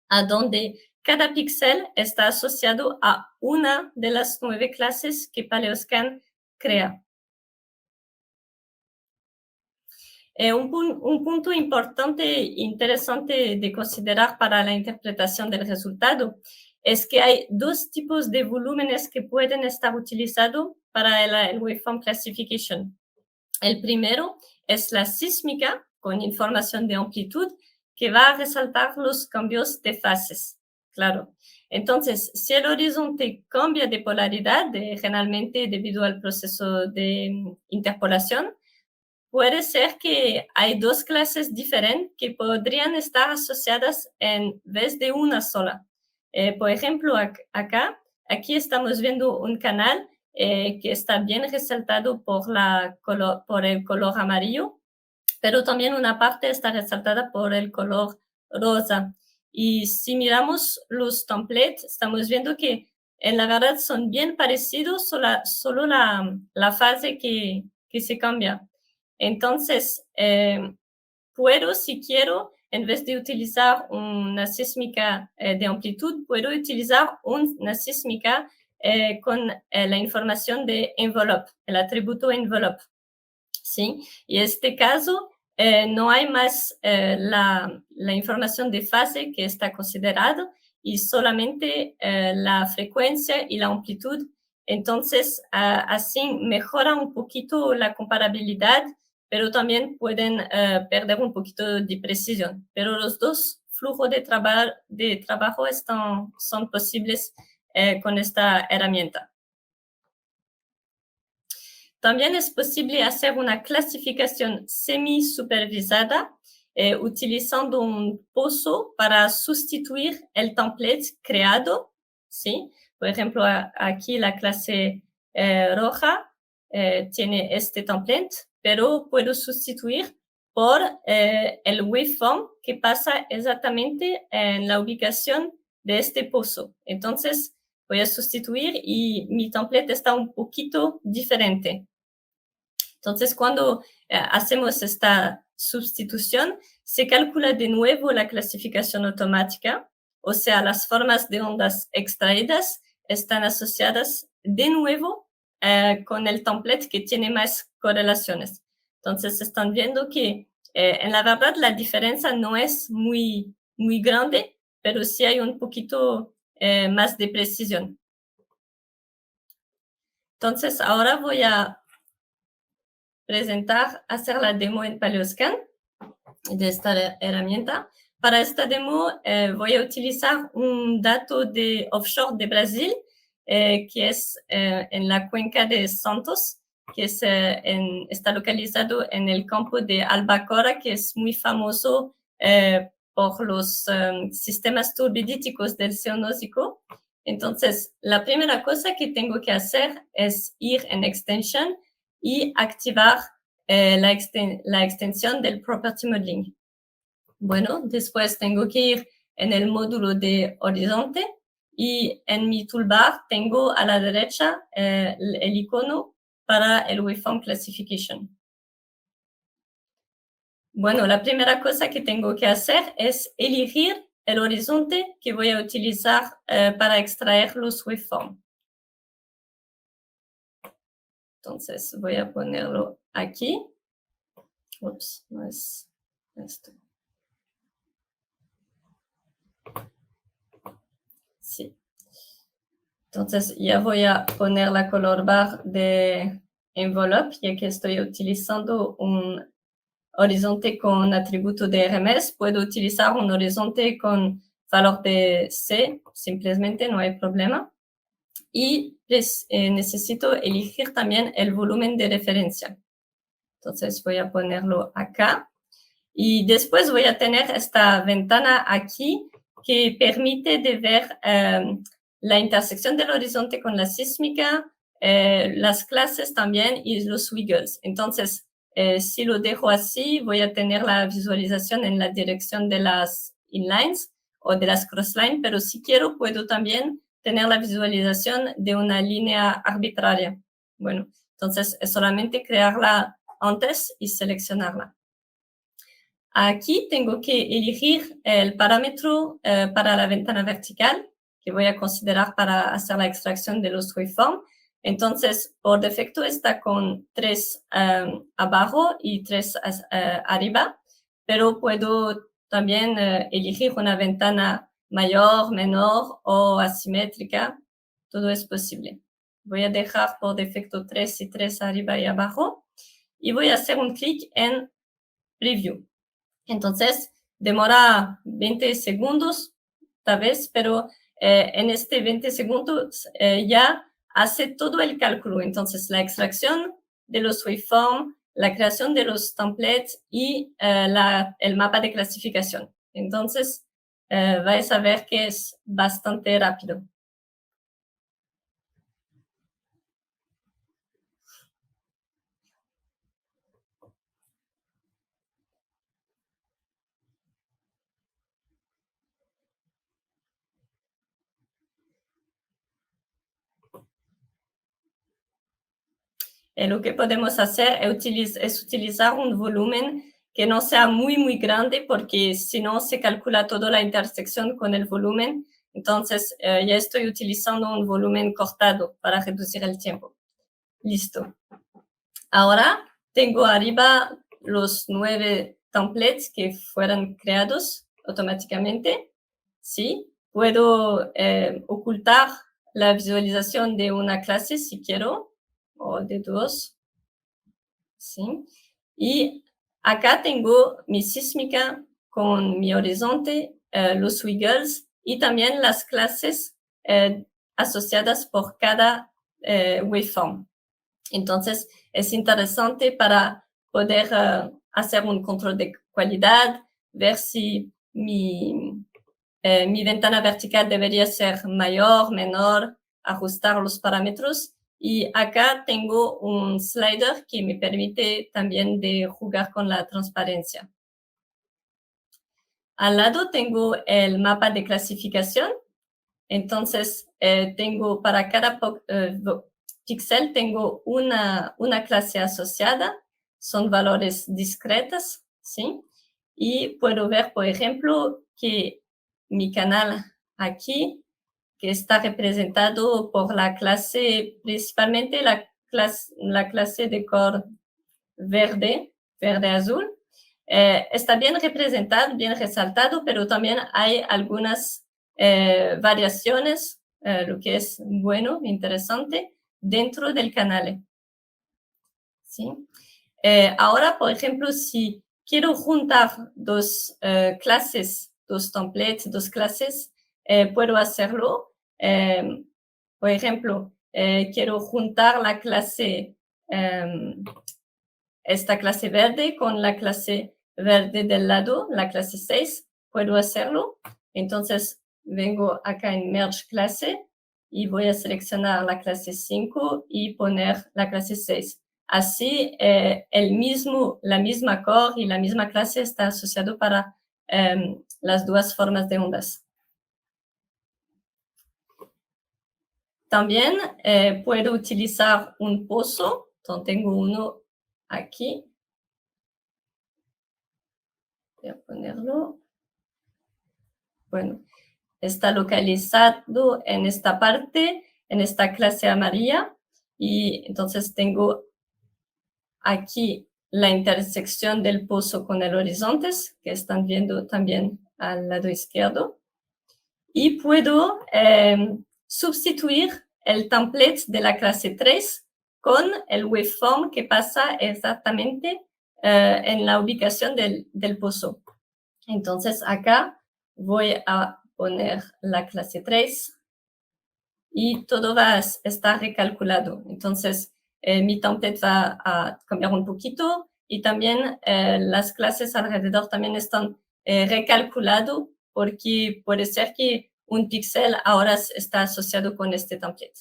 a donde cada píxel está asociado a una de las 9 clases que Paleoscan crea. Un punto importante e interesante de considerar para la interpretación del resultado es que hay 2 tipos de volúmenes que pueden estar utilizados para el Waveform Classification. El primero es la sísmica, con información de amplitud, que va a resaltar los cambios de fases. Claro. Entonces, si el horizonte cambia de polaridad, generalmente debido al proceso de interpolación, puede ser que hay 2 clases diferentes que podrían estar asociadas en vez de una sola. Por ejemplo, aquí estamos viendo un canal que está bien resaltado por el color amarillo, pero también una parte está resaltada por el color rosa. Y si miramos los templates, estamos viendo que en la verdad son bien parecidos, solo la fase que se cambia. Entonces, puedo, si quiero, en vez de utilizar una sísmica de amplitud, puedo utilizar una sísmica con la información de envelope, el atributo envelope. ¿Sí? Y en este caso, no hay más la información de fase que está considerada y solamente la frecuencia y la amplitud. Entonces, así mejora un poquito la comparabilidad, pero también pueden perder un poquito de precisión. Pero los 2 flujos de trabajo son posibles con esta herramienta. También es posible hacer una clasificación semi-supervisada utilizando un pozo para sustituir el template creado, ¿sí? Por ejemplo, aquí la clase roja tiene este template, pero puedo sustituir por el waveform que pasa exactamente en la ubicación de este pozo. Entonces, voy a sustituir y mi template está un poquito diferente. Entonces, cuando hacemos esta sustitución, se calcula de nuevo la clasificación automática, o sea, las formas de ondas extraídas están asociadas de nuevo con el template que tiene más correlaciones. Entonces, están viendo que en la verdad la diferencia no es muy grande, pero sí hay un poquito más de precisión. Entonces, ahora voy a hacer la demo en Paleoscan de esta herramienta. Para esta demo voy a utilizar un dato de offshore de Brasil, que es en la cuenca de Santos, que está localizado en el campo de Albacora, que es muy famoso por los sistemas turbidíticos del Cenozoico. Entonces, la primera cosa que tengo que hacer es ir en Extension y activar la extensión del Property Modeling. Bueno, después tengo que ir en el módulo de horizonte y en mi toolbar tengo a la derecha el icono para el Waveform Classification. Bueno, la primera cosa que tengo que hacer es elegir el horizonte que voy a utilizar para extraer los waveforms. Entonces voy a ponerlo aquí. Ups, no es esto. Sí. Entonces ya voy a poner la color bar de envelope, ya que estoy utilizando un horizonte con atributo de RMS. Puedo utilizar un horizonte con valor de C, simplemente no hay problema. Y necesito elegir también el volumen de referencia. Entonces voy a ponerlo acá. Y después voy a tener esta ventana aquí que permite de ver la intersección del horizonte con la sísmica, las clases también y los wiggles. Entonces, si lo dejo así, voy a tener la visualización en la dirección de las inlines o de las crosslines, pero si quiero puedo también tener la visualización de una línea arbitraria. Bueno, entonces es solamente crearla antes y seleccionarla. Aquí tengo que elegir el parámetro para la ventana vertical que voy a considerar para hacer la extracción de los waveforms. Entonces, por defecto está con 3 abajo y 3 arriba, pero puedo también elegir una ventana mayor, menor o asimétrica. Todo es posible. Voy a dejar por defecto 3 y 3 arriba y abajo y voy a hacer un clic en Preview. Entonces, demora 20 segundos, tal vez, pero en este 20 segundos ya hace todo el cálculo. Entonces, la extracción de los waveforms, la creación de los templates y el mapa de clasificación. Entonces, vais a ver que es bastante rápido. Lo que podemos hacer es utilizar un volumen que no sea muy grande, porque si no se calcula toda la intersección con el volumen. Entonces ya estoy utilizando un volumen cortado para reducir el tiempo. Listo. Ahora tengo arriba los 9 templates que fueron creados automáticamente. ¿Sí? Puedo ocultar la visualización de una clase si quiero, o de 2, ¿sí? Y acá tengo mi sísmica con mi horizonte, los wiggles y también las clases asociadas por cada waveform. Entonces, es interesante para poder hacer un control de calidad, ver si mi ventana vertical debería ser mayor, menor, ajustar los parámetros. Y acá tengo un slider que me permite también de jugar con la transparencia. Al lado tengo el mapa de clasificación. Entonces, tengo para cada píxel tengo una clase asociada. Son valores discretos, ¿sí? Y puedo ver, por ejemplo, que mi canal aquí, que está representado por la clase, principalmente la clase de color verde-azul, está bien representado, bien resaltado, pero también hay algunas variaciones, lo que es bueno, interesante, dentro del canal. ¿Sí? Ahora, por ejemplo, si quiero juntar dos clases, dos templates, dos clases, puedo hacerlo. Por ejemplo, quiero juntar la clase, esta clase verde con la clase verde del lado, la clase 6, puedo hacerlo. Entonces, vengo acá en Merge clase y voy a seleccionar la clase 5 y poner la clase 6. Así, la misma core y la misma clase está asociado para las dos formas de ondas. También puedo utilizar un pozo. Entonces, tengo uno aquí. Voy a ponerlo. Bueno, está localizado en esta parte, en esta clase amarilla. Y entonces tengo aquí la intersección del pozo con el horizonte, que están viendo también al lado izquierdo. Y puedo sustituir el template de la clase 3 con el waveform que pasa exactamente en la ubicación del pozo. Entonces, acá voy a poner la clase 3 y todo va a estar recalculado. Entonces, mi template va a cambiar un poquito y también las clases alrededor también están recalculadas porque puede ser que un píxel ahora está asociado con este template.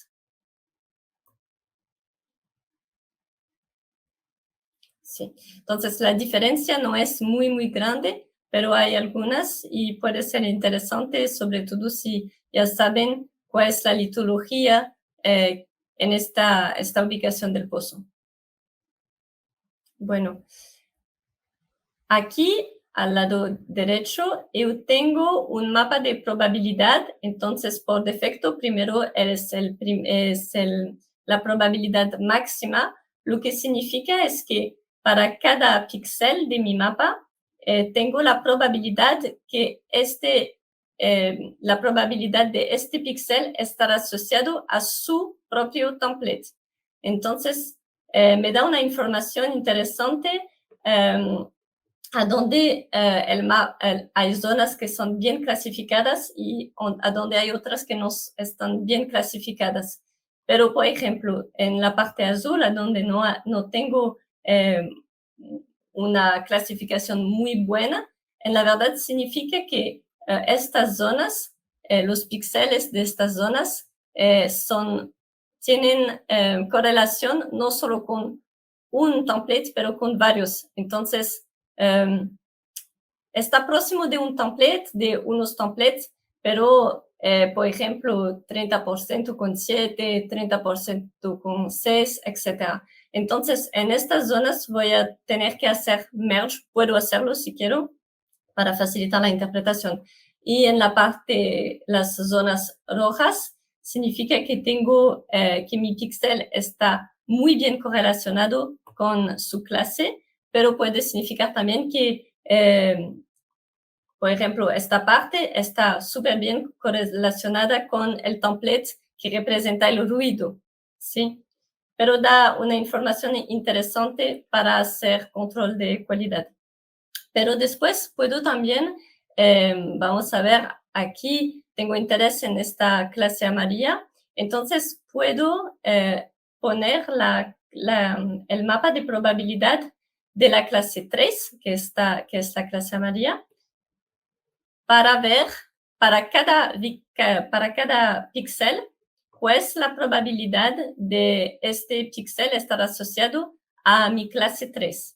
Sí. Entonces, la diferencia no es muy, muy grande, pero hay algunas y puede ser interesante, sobre todo si ya saben cuál es la litología en esta ubicación del pozo. Bueno, aquí al lado derecho yo tengo un mapa de probabilidad. Entonces, por defecto, primero es la probabilidad máxima, lo que significa es que para cada píxel de mi mapa tengo la probabilidad que la probabilidad de este píxel estará asociado a su propio template. Entonces, me da una información interesante a donde hay zonas que son bien clasificadas y a donde hay otras que no están bien clasificadas. Pero, por ejemplo, en la parte azul, a donde no tengo una clasificación muy buena, en la verdad significa que estas zonas, los píxeles de estas zonas tienen correlación no solo con un template, pero con varios. Entonces, está próximo de un template, de unos templates, pero, por ejemplo, 30% con 7, 30% con 6, etc. Entonces, en estas zonas voy a tener que hacer merge, puedo hacerlo si quiero, para facilitar la interpretación. Y en la parte, las zonas rojas, significa que que mi píxel está muy bien correlacionado con su clase, pero puede significar también que, por ejemplo, esta parte está súper bien correlacionada con el template que representa el ruido, ¿sí? Pero da una información interesante para hacer control de calidad. Pero después puedo también, vamos a ver, aquí tengo interés en esta clase amarilla, entonces puedo poner el mapa de probabilidad de la clase 3, que es la clase amarilla, para ver para cada píxel cuál es la probabilidad de este píxel estar asociado a mi clase 3.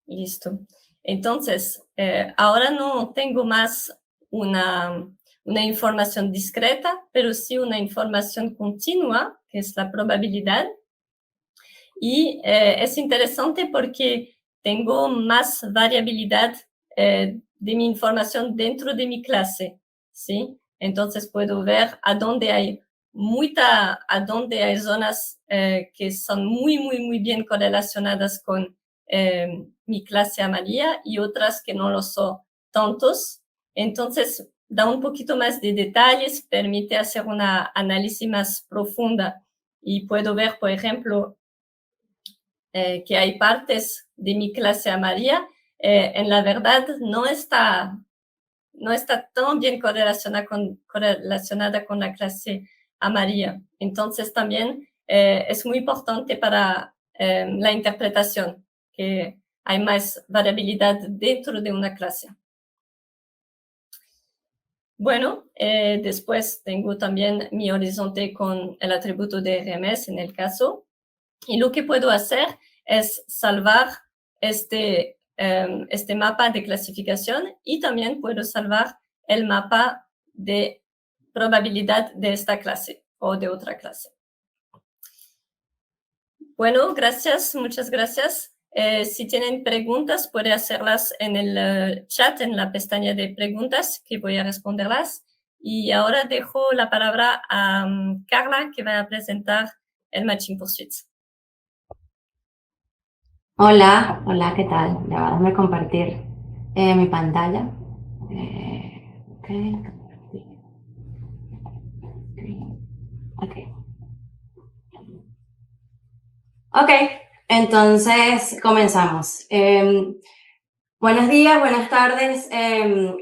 Listo. Entonces, ahora no tengo más una información discreta, pero sí una información continua, que es la probabilidad. Y es interesante porque tengo más variabilidad de mi información dentro de mi clase, ¿sí? Entonces puedo ver a dónde hay zonas que son muy, muy, muy bien correlacionadas con mi clase amarilla y otras que no lo son tantos. Entonces, da un poquito más de detalles, permite hacer una análisis más profunda y puedo ver, por ejemplo, que hay partes de mi clase amarilla, en la verdad no está tan bien correlacionada con la clase amarilla. Entonces, también es muy importante para la interpretación, que hay más variabilidad dentro de una clase. Bueno, después tengo también mi horizonte con el atributo de RMS en el caso. Y lo que puedo hacer es salvar este mapa de clasificación y también puedo salvar el mapa de probabilidad de esta clase o de otra clase. Bueno, gracias, muchas gracias. Si tienen preguntas, pueden hacerlas en el chat, en la pestaña de preguntas, que voy a responderlas. Y ahora dejo la palabra a Carla, que va a presentar el Matching Pursuits. Hola, hola, ¿qué tal? Ya va, déjame compartir mi pantalla. Ok, entonces comenzamos. Buenos días, buenas tardes.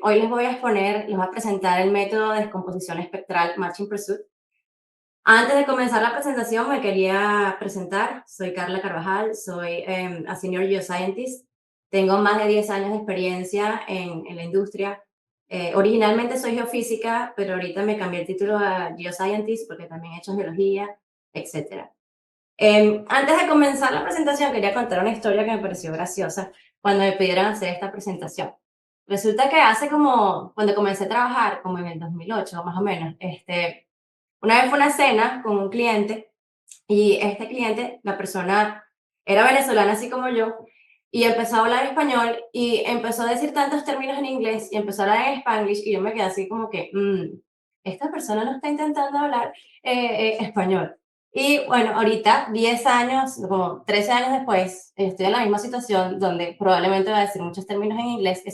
Hoy les voy a presentar el método de descomposición espectral Matching Pursuit. Antes de comenzar la presentación me quería presentar. Soy Carla Carvajal, soy a Senior Geoscientist. Tengo más de 10 años de experiencia en la industria. Originalmente soy geofísica, pero ahorita me cambié el título a Geoscientist porque también he hecho geología, etc. Antes de comenzar la presentación quería contar una historia que me pareció graciosa cuando me pidieron hacer esta presentación. Resulta que cuando comencé a trabajar, como en el 2008 más o menos, una vez fue una cena con un cliente y este cliente, la persona era venezolana así como yo, y empezó a hablar español y empezó a decir tantos términos en inglés y empezó a hablar en Spanglish y yo me quedé así como que, esta persona no está intentando hablar español. Y bueno, ahorita, 10 años, como 13 años después, estoy en la misma situación donde probablemente voy a decir muchos términos en inglés que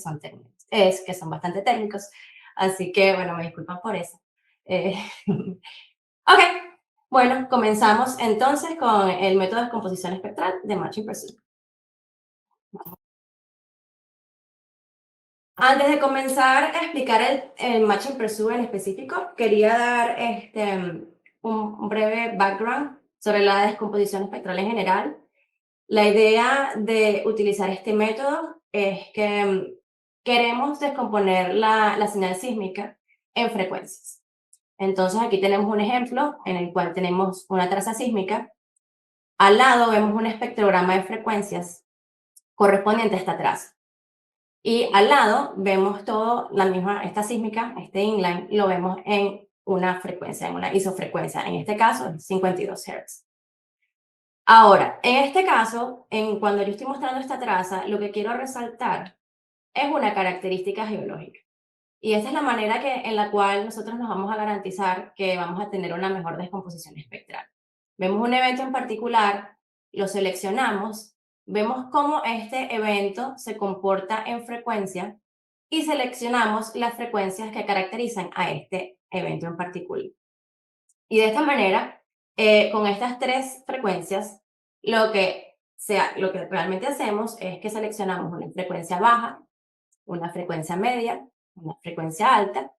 son bastante técnicos. Así que, bueno, me disculpan por eso. Ok, bueno, comenzamos entonces con el método de descomposición espectral de Matching Pursuit. Antes de comenzar a explicar el Matching Pursuit en específico, quería dar un breve background sobre la descomposición espectral en general. La idea de utilizar este método es que queremos descomponer la señal sísmica en frecuencias. Entonces aquí tenemos un ejemplo en el cual tenemos una traza sísmica. Al lado vemos un espectrograma de frecuencias correspondiente a esta traza. Y al lado vemos esta sísmica, este inline, lo vemos en una frecuencia, en una isofrecuencia. En este caso es 52 Hz. Ahora, en este caso, cuando yo estoy mostrando esta traza, lo que quiero resaltar es una característica geológica. Y esta es la manera en la cual nosotros nos vamos a garantizar que vamos a tener una mejor descomposición espectral. Vemos un evento en particular, lo seleccionamos, vemos cómo este evento se comporta en frecuencia y seleccionamos las frecuencias que caracterizan a este evento en particular. Y de esta manera, con estas tres frecuencias, lo que realmente hacemos es que seleccionamos una frecuencia baja, una frecuencia media, una frecuencia alta,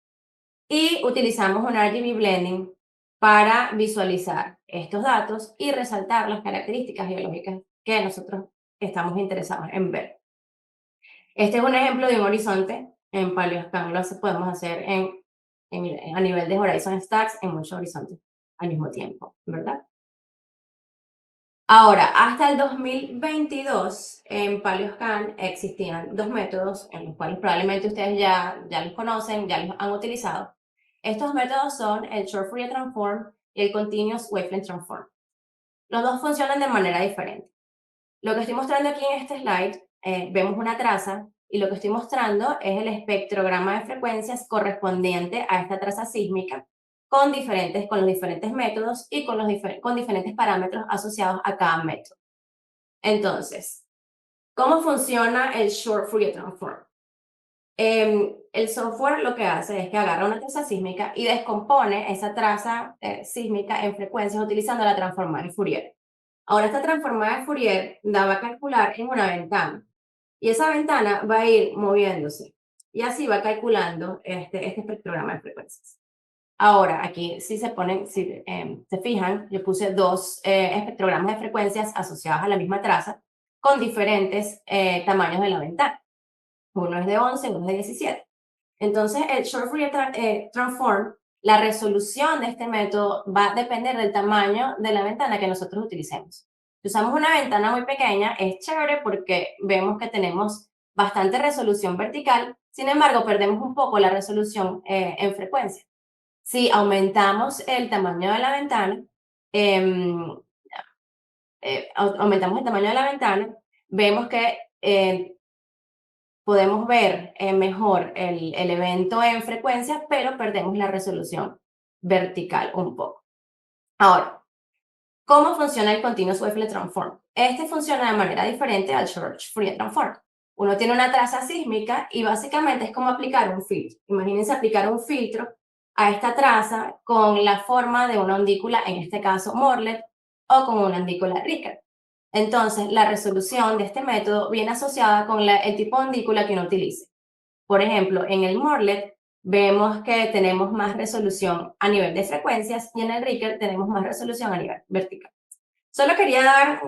y utilizamos un RGB blending para visualizar estos datos y resaltar las características geológicas que nosotros estamos interesados en ver. Este es un ejemplo de un horizonte. En PaleoScan lo podemos hacer a nivel de Horizon Stacks en muchos horizontes al mismo tiempo, ¿verdad? Ahora, hasta el 2022 en PaleoScan existían dos métodos en los cuales probablemente ustedes ya los conocen, ya los han utilizado. Estos métodos son el Short Fourier Transform y el Continuous Wavelength Transform. Los dos funcionan de manera diferente. Lo que estoy mostrando aquí en este slide, vemos una traza y lo que estoy mostrando es el espectrograma de frecuencias correspondiente a esta traza sísmica con los diferentes métodos y con diferentes parámetros asociados a cada método. Entonces, ¿cómo funciona el Short Fourier Transform? El software lo que hace es que agarra una traza sísmica y descompone esa traza sísmica en frecuencias utilizando la transformada de Fourier. Ahora, esta transformada de Fourier la va a calcular en una ventana y esa ventana va a ir moviéndose y así va calculando este espectrograma de frecuencias. Ahora, aquí si se fijan, yo puse dos espectrogramas de frecuencias asociados a la misma traza con diferentes tamaños de la ventana. Uno es de 11 y uno es de 17. Entonces, el Short Fourier Transform, la resolución de este método va a depender del tamaño de la ventana que nosotros utilicemos. Si usamos una ventana muy pequeña, es chévere porque vemos que tenemos bastante resolución vertical, sin embargo, perdemos un poco la resolución en frecuencia. Si aumentamos el tamaño de la ventana, vemos que podemos ver mejor el evento en frecuencia, pero perdemos la resolución vertical un poco. Ahora, ¿cómo funciona el Continuous Wavelet Transform? Este funciona de manera diferente al Short Fourier Transform. Uno tiene una traza sísmica y básicamente es como aplicar un filtro. Imagínense aplicar un filtro a esta traza con la forma de una ondícula, en este caso Morlet, o con una ondícula Richter. Entonces, la resolución de este método viene asociada con el tipo de ondícula que uno utilice. Por ejemplo, en el Morlet vemos que tenemos más resolución a nivel de frecuencias y en el Richter tenemos más resolución a nivel vertical. Solo quería dar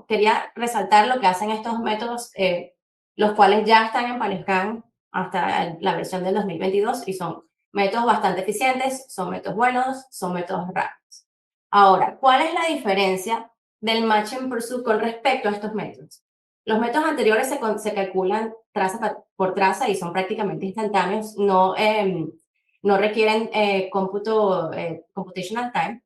quería resaltar lo que hacen estos métodos, los cuales ya están en PaleoScan hasta la versión del 2022 y son métodos bastante eficientes, son métodos buenos, son métodos rápidos. Ahora, ¿cuál es la diferencia del Matching Pursuit con respecto a estos métodos? Los métodos anteriores se calculan traza por traza y son prácticamente instantáneos, no requieren computational time,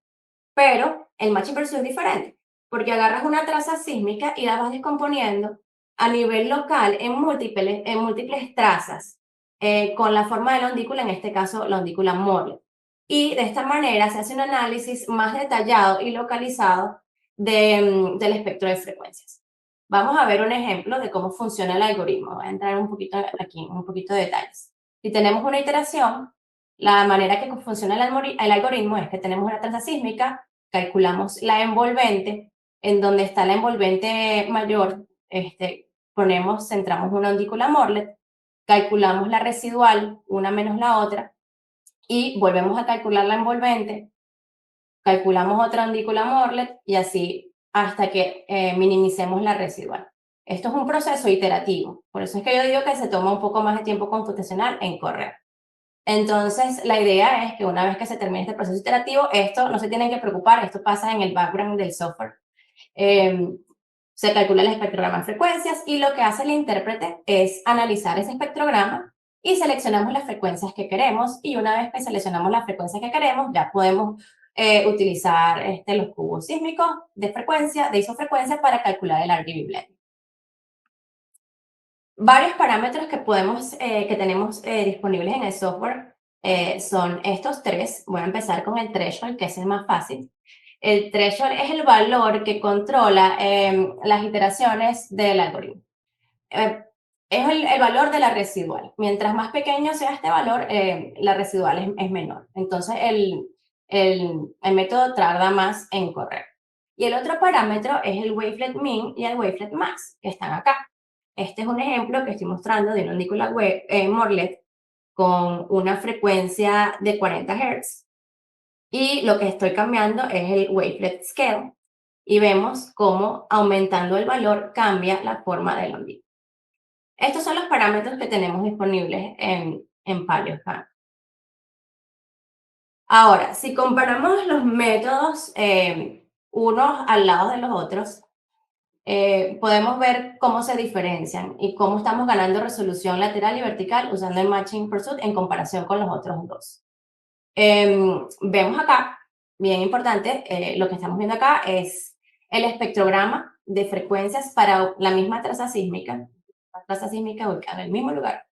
pero el Matching Pursuit es diferente, porque agarras una traza sísmica y la vas descomponiendo a nivel local en múltiples trazas, con la forma de la ondícula, en este caso la ondícula Morlet. Y de esta manera se hace un análisis más detallado y localizado del espectro de frecuencias. Vamos a ver un ejemplo de cómo funciona el algoritmo. Voy a entrar un poquito de detalles. Si tenemos una iteración, la manera que funciona el algoritmo es que tenemos una traza sísmica, calculamos la envolvente, en donde está la envolvente mayor, centramos una ondícula Morlet, calculamos la residual, una menos la otra, y volvemos a calcular la envolvente, calculamos otra ondícula Morlet y así hasta que minimicemos la residual. Esto es un proceso iterativo, por eso es que yo digo que se toma un poco más de tiempo computacional en correr. Entonces, la idea es que una vez que se termine este proceso iterativo, esto no se tienen que preocupar, esto pasa en el background del software. Se calcula el espectrograma de frecuencias y lo que hace el intérprete es analizar ese espectrograma y seleccionamos las frecuencias que queremos, y una vez que seleccionamos las frecuencias que queremos, ya podemos utilizar los cubos sísmicos de isofrecuencia para calcular el RGB blend. Varios parámetros que tenemos disponibles en el software son estos tres. Voy a empezar con el threshold, que es el más fácil. El threshold es el valor que controla las iteraciones del algoritmo. Es el valor de la residual. Mientras más pequeño sea este valor, la residual es menor. Entonces, el método tarda más en correr. Y el otro parámetro es el wavelet min y el wavelet max, que están acá. Este es un ejemplo que estoy mostrando de una ondícula Morlet con una frecuencia de 40 Hz. Y lo que estoy cambiando es el wavelet scale. Y vemos cómo aumentando el valor cambia la forma de la ondícula. Estos son los parámetros que tenemos disponibles en PaleoScan. Ahora, si comparamos los métodos unos al lado de los otros, podemos ver cómo se diferencian y cómo estamos ganando resolución lateral y vertical usando el Matching Pursuit en comparación con los otros dos. Vemos acá, bien importante, lo que estamos viendo acá es el espectrograma de frecuencias para la misma traza sísmica ubicada en el mismo lugar.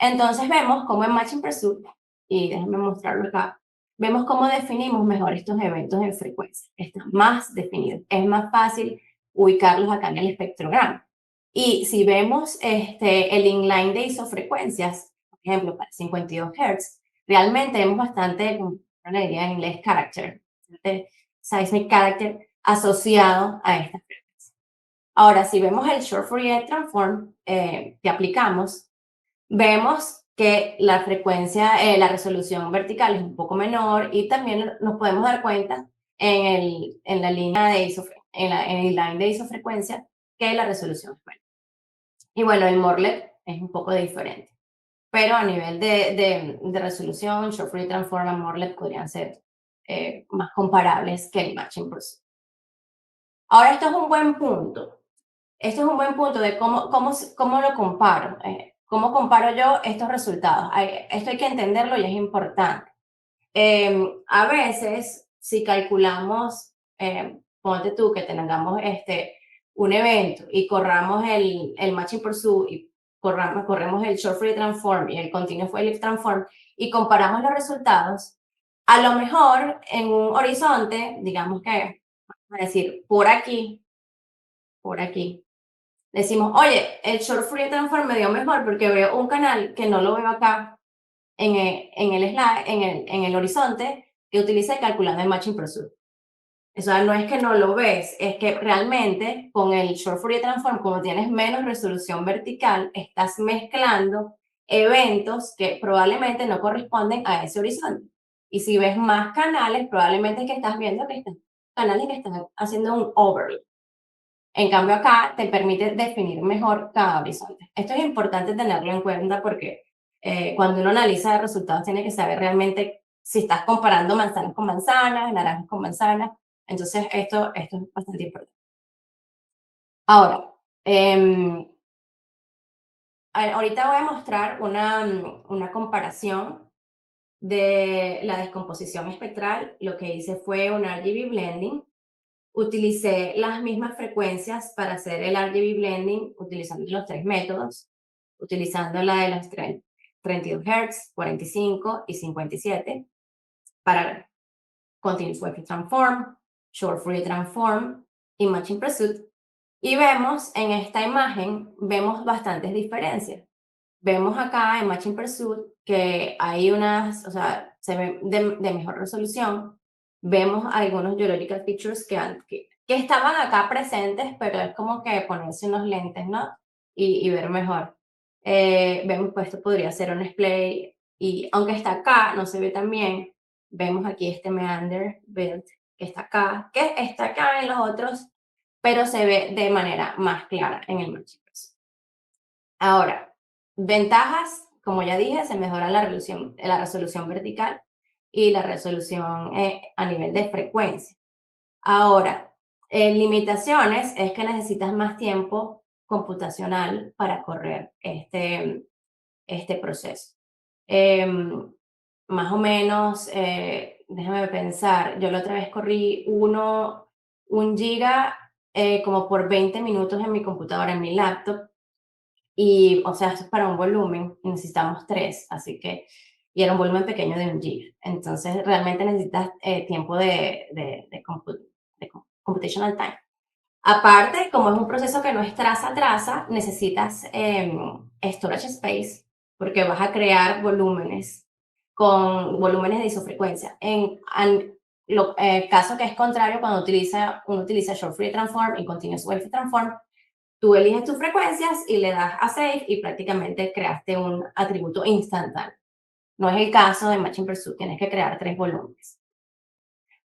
Entonces vemos cómo en Matching Pursuit, y déjenme mostrarlo acá, vemos cómo definimos mejor estos eventos en frecuencia. Esto es más definido, es más fácil ubicarlos acá en el espectrograma. Y si vemos el inline de isofrecuencias, por ejemplo, para 52 Hz, realmente vemos bastante, como le diría en inglés, seismic character asociado a esta frecuencia. Ahora, si vemos el Short Fourier Transform que aplicamos, vemos que la frecuencia, la resolución vertical es un poco menor, y también nos podemos dar cuenta en la línea de en el line de isofrecuencia que la resolución es menor. Y bueno, el Morlet es un poco diferente, pero a nivel de resolución, Short Fourier Transform y Morlet podrían ser más comparables que el Matching Pursuit. Ahora, esto es un buen punto. Esto es un buen punto de cómo lo comparo. ¿Cómo comparo yo estos resultados? Esto hay que entenderlo y es importante. A veces, si calculamos, ponte tú que tengamos un evento y corramos el Matching Pursuit y corremos el Short Fourier Transform y el Continuous Fourier Transform y comparamos los resultados, a lo mejor en un horizonte, digamos que, vamos a decir, por aquí, decimos, oye, el Short Fourier Transform me dio mejor porque veo un canal que no lo veo acá en el horizonte, que utiliza calculando el Matching Pursuit. O sea, no es que no lo ves, es que realmente con el Short Fourier Transform, como tienes menos resolución vertical, estás mezclando eventos que probablemente no corresponden a ese horizonte. Y si ves más canales, probablemente que estás viendo que están canales que están haciendo un overlap. En cambio, acá te permite definir mejor cada horizonte. Esto es importante tenerlo en cuenta porque cuando uno analiza resultados tiene que saber realmente si estás comparando manzanas con manzanas, naranjas con manzanas. Entonces, esto es bastante importante. Ahora, ahorita voy a mostrar una comparación de la descomposición espectral. Lo que hice fue un RGB blending. Utilicé las mismas frecuencias para hacer el RGB blending, utilizando los 3 métodos, utilizando la de los 32 Hz, 45 y 57, para Continuous Wave Transform, Short Fourier Transform y Matching Pursuit. Y vemos en esta imagen, vemos bastantes diferencias. Vemos acá en Matching Pursuit que hay unas, o sea, se ve de mejor resolución. Vemos algunos geological features que estaban acá presentes, pero es como que ponerse unos lentes, ¿no? Y ver mejor. Vemos, pues esto podría ser un display, y aunque está acá, no se ve tan bien. Vemos aquí este meander belt que está acá en los otros, pero se ve de manera más clara en el Matching Pursuit. Ahora, ventajas, como ya dije, se mejora la resolución vertical y la resolución a nivel de frecuencia. Ahora, limitaciones es que necesitas más tiempo computacional para correr este proceso. Más o menos, déjame pensar, yo la otra vez corrí 1 giga como por 20 minutos en mi computadora, en mi laptop. Y, o sea, esto es para un volumen, necesitamos 3, así que, y era un volumen pequeño de 1 giga. Entonces, realmente necesitas tiempo de computational time. Aparte, como es un proceso que no es traza, necesitas storage space, porque vas a crear volúmenes con volúmenes de isofrecuencia. En caso que es contrario, cuando uno utiliza Short Fourier Transform y Continuous Wave Transform, tú eliges tus frecuencias y le das a Save y prácticamente creaste un atributo instantáneo. No es el caso de Matching Pursuit, tienes que crear 3 volúmenes.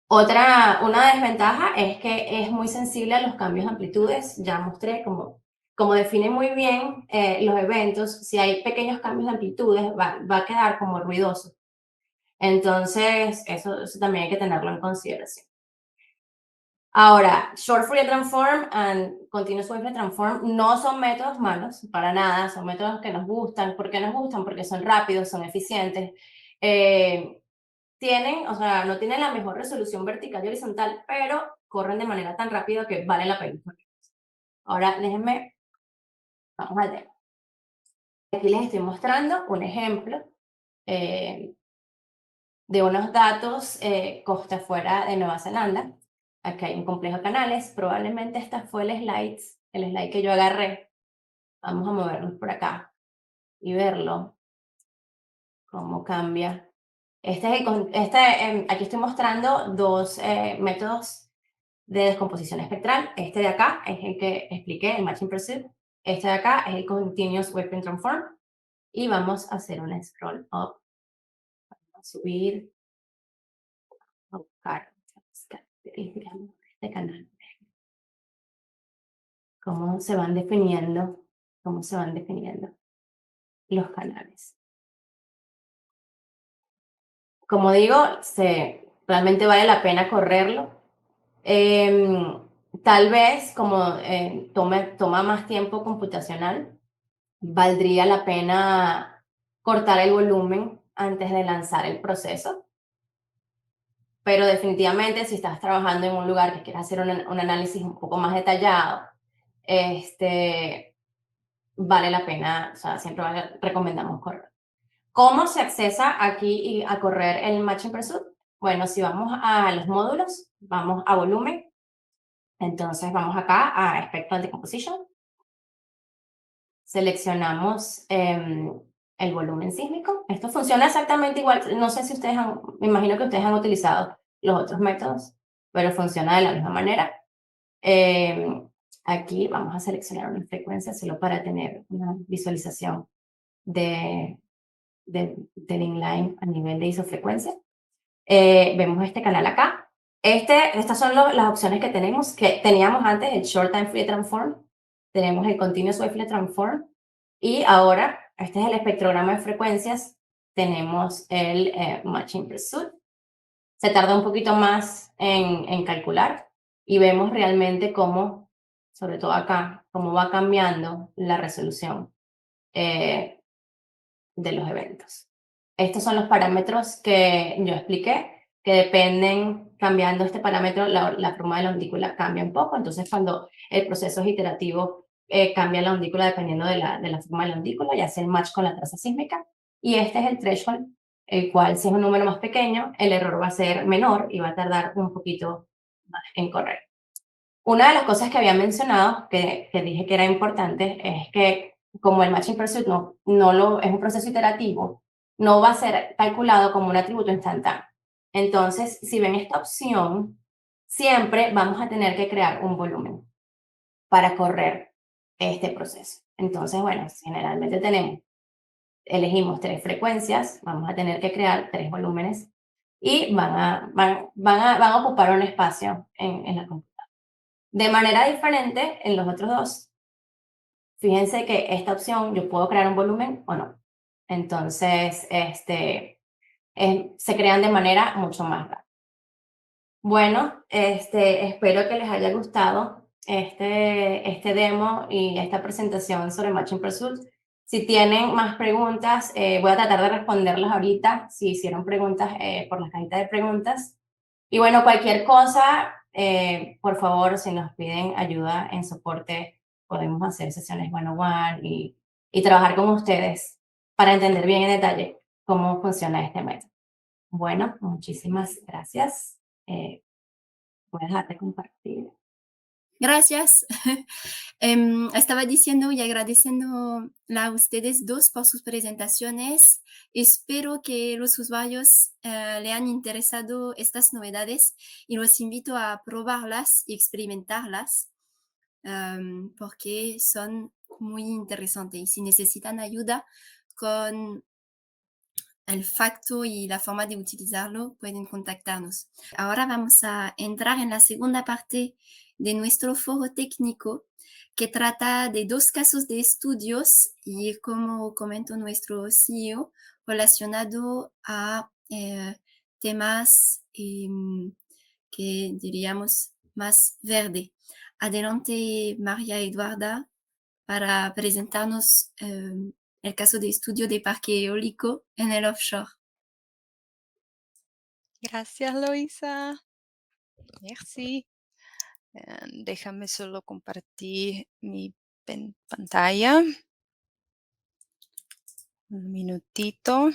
Una desventaja es que es muy sensible a los cambios de amplitudes. Ya mostré como define muy bien los eventos, si hay pequeños cambios de amplitudes va a quedar como ruidoso. Entonces, eso también hay que tenerlo en consideración. Ahora, Short Fourier Transform y Continuous Wave Transform no son métodos malos, para nada, son métodos que nos gustan. ¿Por qué nos gustan? Porque son rápidos, son eficientes. O sea, no tienen la mejor resolución vertical y horizontal, pero corren de manera tan rápida que vale la pena. Ahora, vamos al tema. Aquí les estoy mostrando un ejemplo de unos datos costa afuera de Nueva Zelanda. Aquí hay un complejo de canales. Probablemente esta fue el slide que yo agarré. Vamos a movernos por acá y verlo, cómo cambia. Aquí estoy mostrando 2 métodos de descomposición espectral. Este de acá es el que expliqué, el Matching Pursuit. Este de acá es el Continuous Wave Transform. y vamos a hacer un scroll up, vamos a subir, a buscar este canal. Cómo se van definiendo los canales. Como digo, realmente vale la pena correrlo. Tal vez como toma más tiempo computacional, valdría la pena cortar el volumen antes de lanzar el proceso. Pero definitivamente si estás trabajando en un lugar que quieras hacer un análisis un poco más detallado, vale la pena, o sea, siempre recomendamos correr. ¿Cómo se accesa aquí a correr el Matching Pursuit? Bueno, si vamos a los módulos, vamos a volumen, entonces vamos acá a Spectral Decomposition, seleccionamos el volumen sísmico. Esto funciona exactamente igual, no sé si ustedes me imagino que ustedes han utilizado los otros métodos, pero funciona de la misma manera. Aquí vamos a seleccionar una frecuencia solo para tener una visualización del inline a nivel de isofrecuencia. Vemos este canal acá. Estas son las opciones que teníamos antes, el Short Time Fourier Transform, tenemos el Continuous Wave Fourier Transform, y ahora, este es el espectrograma de frecuencias, tenemos el Matching Pursuit. Se tarda un poquito más en calcular, y vemos realmente cómo, sobre todo acá, cómo va cambiando la resolución de los eventos. Estos son los parámetros que yo expliqué, que dependen, cambiando este parámetro, la forma de la undícula cambia un poco. Entonces, cuando el proceso es iterativo, cambia la undícula dependiendo de la forma de la undícula y hace el match con la traza sísmica. Y este es el threshold, el cual, si es un número más pequeño, el error va a ser menor y va a tardar un poquito más en correr. Una de las cosas que había mencionado, que dije que era importante, es que como el Matching Pursuit es un proceso iterativo, no va a ser calculado como un atributo instantáneo. Entonces, si ven esta opción, siempre vamos a tener que crear un volumen para correr este proceso. Entonces, bueno, generalmente elegimos 3 frecuencias, vamos a tener que crear 3 volúmenes y van a ocupar un espacio en la computadora. De manera diferente, en los otros dos, fíjense que esta opción yo puedo crear un volumen o no. Entonces, se crean de manera mucho más rápida. Bueno, espero que les haya gustado este demo y esta presentación sobre Matching Pursuit. Si tienen más preguntas, voy a tratar de responderlas ahorita, si hicieron preguntas por la cajita de preguntas. Y bueno, cualquier cosa, por favor, si nos piden ayuda en soporte, podemos hacer sesiones one-on-one y trabajar con ustedes para entender bien en detalle cómo funciona este método. Bueno, muchísimas gracias. Voy a dejar de compartir. Gracias. Estaba diciendo y agradeciendo a ustedes dos por sus presentaciones. Espero que los usuarios le han interesado estas novedades y los invito a probarlas y experimentarlas porque son muy interesantes. Y si necesitan ayuda con el facto y la forma de utilizarlo, pueden contactarnos. Ahora vamos a entrar en la segunda parte de nuestro foro técnico, que trata de 2 casos de estudios y, como comentó nuestro CEO, relacionado a temas que diríamos más verde. Adelante, María Eduarda, para presentarnos el caso de estudio de parque eólico en el offshore. Gracias, Loisa. Merci. Déjame solo compartir mi pantalla. Un minutito.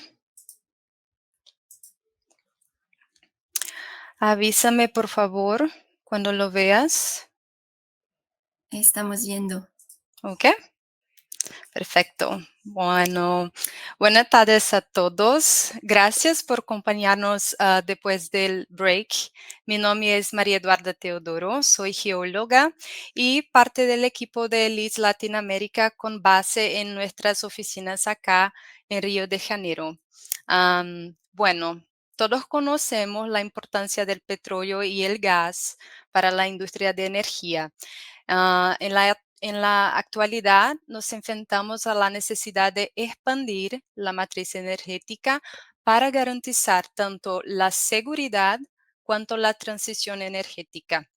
Avísame, por favor, cuando lo veas. Estamos viendo. Ok. Perfecto. Bueno, buenas tardes a todos. Gracias por acompañarnos después del break. Mi nombre es María Eduarda Teodoro, soy geóloga y parte del equipo de LIS Latinoamérica con base en nuestras oficinas acá en Río de Janeiro. Bueno, todos conocemos la importancia del petróleo y el gas para la industria de energía. En la actualidad nos enfrentamos a la necesidad de expandir la matriz energética para garantizar tanto la seguridad cuanto la transición energética.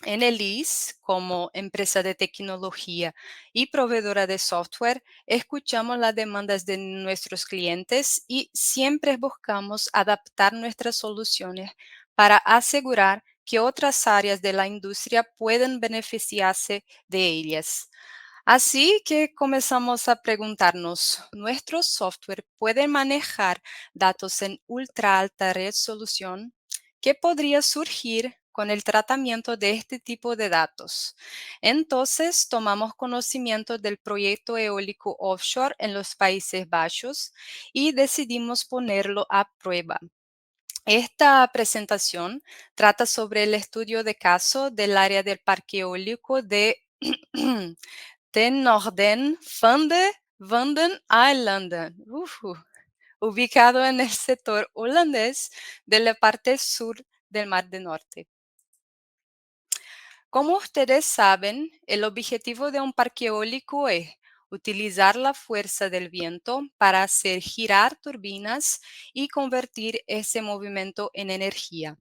En el LIS, como empresa de tecnología y proveedora de software, escuchamos las demandas de nuestros clientes y siempre buscamos adaptar nuestras soluciones para asegurar que otras áreas de la industria puedan beneficiarse de ellas. Así que comenzamos a preguntarnos, ¿nuestro software puede manejar datos en ultra alta resolución? ¿Qué podría surgir con el tratamiento de este tipo de datos? Entonces, tomamos conocimiento del proyecto eólico offshore en los Países Bajos y decidimos ponerlo a prueba. Esta presentación trata sobre el estudio de caso del área del parque eólico de Ten Noorden Vanden Eilanden, ubicado en el sector holandés de la parte sur del Mar del Norte. Como ustedes saben, el objetivo de un parque eólico es utilizar la fuerza del viento para hacer girar turbinas y convertir ese movimiento en energía.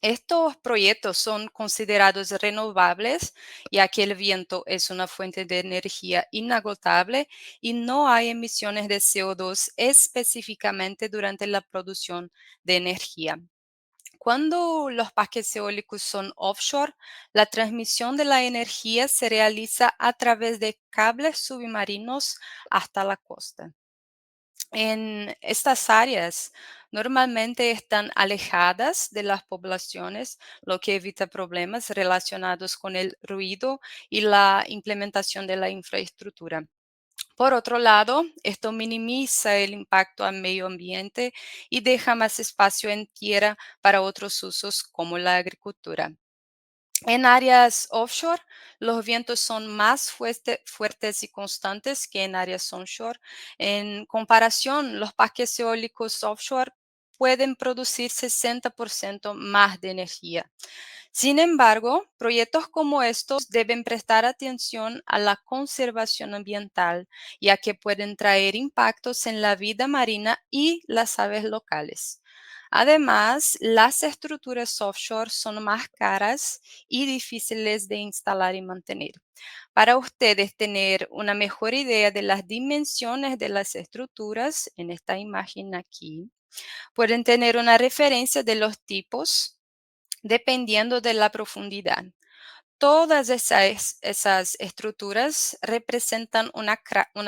Estos proyectos son considerados renovables, ya que el viento es una fuente de energía inagotable y no hay emisiones de CO2 específicamente durante la producción de energía. Cuando los parques eólicos son offshore, la transmisión de la energía se realiza a través de cables submarinos hasta la costa. En estas áreas normalmente están alejadas de las poblaciones, lo que evita problemas relacionados con el ruido y la implementación de la infraestructura. Por otro lado, esto minimiza el impacto al medio ambiente y deja más espacio en tierra para otros usos como la agricultura. En áreas offshore, los vientos son más fuertes y constantes que en áreas onshore. En comparación, los parques eólicos offshore pueden producir 60% más de energía. Sin embargo, proyectos como estos deben prestar atención a la conservación ambiental, ya que pueden traer impactos en la vida marina y las aves locales. Además, las estructuras offshore son más caras y difíciles de instalar y mantener. Para ustedes tener una mejor idea de las dimensiones de las estructuras, en esta imagen aquí, pueden tener una referencia de los tipos dependiendo de la profundidad. Todas esas estructuras representan una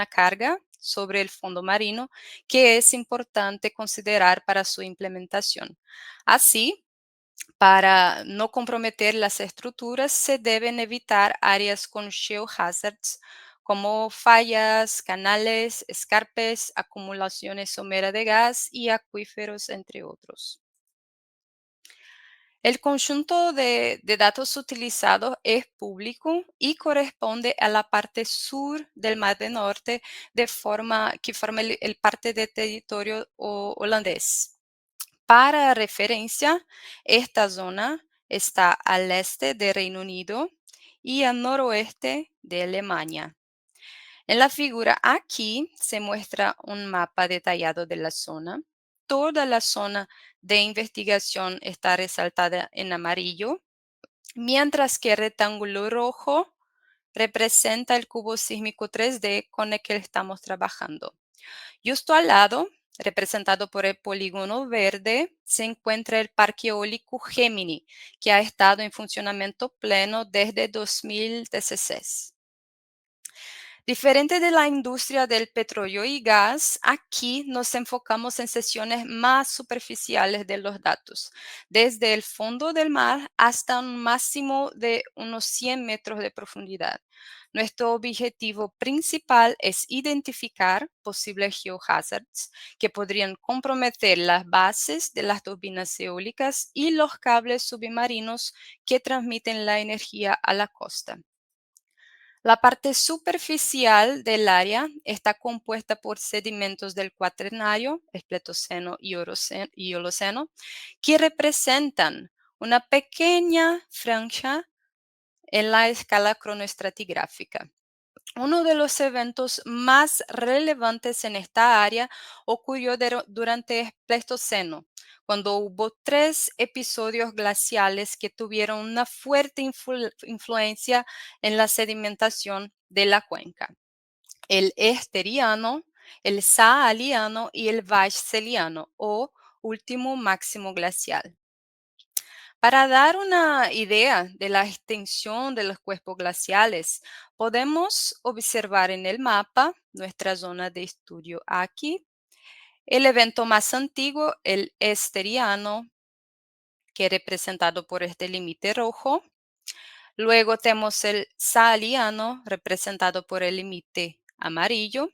carga sobre el fondo marino que es importante considerar para su implementación. Así, para no comprometer las estructuras, se deben evitar áreas con geohazards como fallas, canales, escarpes, acumulaciones someras de gas y acuíferos, entre otros. El conjunto de datos utilizados es público y corresponde a la parte sur del Mar del Norte que forma el parte del territorio holandés. Para referencia, esta zona está al este del Reino Unido y al noroeste de Alemania. En la figura aquí se muestra un mapa detallado de la zona. Toda la zona de investigación está resaltada en amarillo, mientras que el rectángulo rojo representa el cubo sísmico 3D con el que estamos trabajando. Justo al lado, representado por el polígono verde, se encuentra el parque eólico Gemini, que ha estado en funcionamiento pleno desde 2016. Diferente de la industria del petróleo y gas, aquí nos enfocamos en sesiones más superficiales de los datos, desde el fondo del mar hasta un máximo de unos 100 metros de profundidad. Nuestro objetivo principal es identificar posibles geohazards que podrían comprometer las bases de las turbinas eólicas y los cables submarinos que transmiten la energía a la costa. La parte superficial del área está compuesta por sedimentos del Cuaternario, el Pleistoceno y Holoceno, que representan una pequeña franja en la escala cronoestratigráfica. Uno de los eventos más relevantes en esta área ocurrió durante el Pleistoceno, cuando hubo 3 episodios glaciales que tuvieron una fuerte influencia en la sedimentación de la cuenca: el Esteriano, el Saaliano y el Weisseliano, o último máximo glacial. Para dar una idea de la extensión de los cuerpos glaciales, podemos observar en el mapa nuestra zona de estudio aquí. El evento más antiguo, el Esteriano, que es representado por este límite rojo. Luego tenemos el Saaliano, representado por el límite amarillo.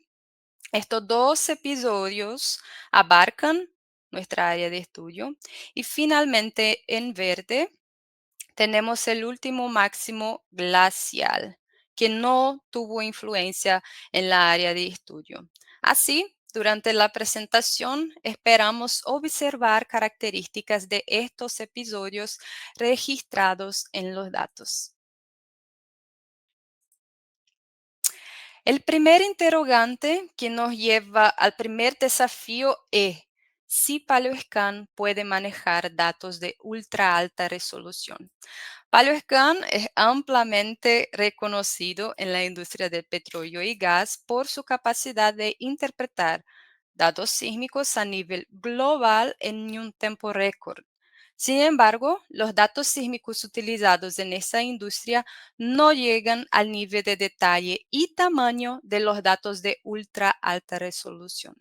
Estos 2 episodios abarcan nuestra área de estudio. Y finalmente, en verde, tenemos el último máximo glacial, que no tuvo influencia en la área de estudio. Así, durante la presentación esperamos observar características de estos episodios registrados en los datos. El primer interrogante que nos lleva al primer desafío es si PaleoScan puede manejar datos de ultra alta resolución. PaleoScan es ampliamente reconocido en la industria del petróleo y gas por su capacidad de interpretar datos sísmicos a nivel global en un tiempo récord. Sin embargo, los datos sísmicos utilizados en esta industria no llegan al nivel de detalle y tamaño de los datos de ultra alta resolución.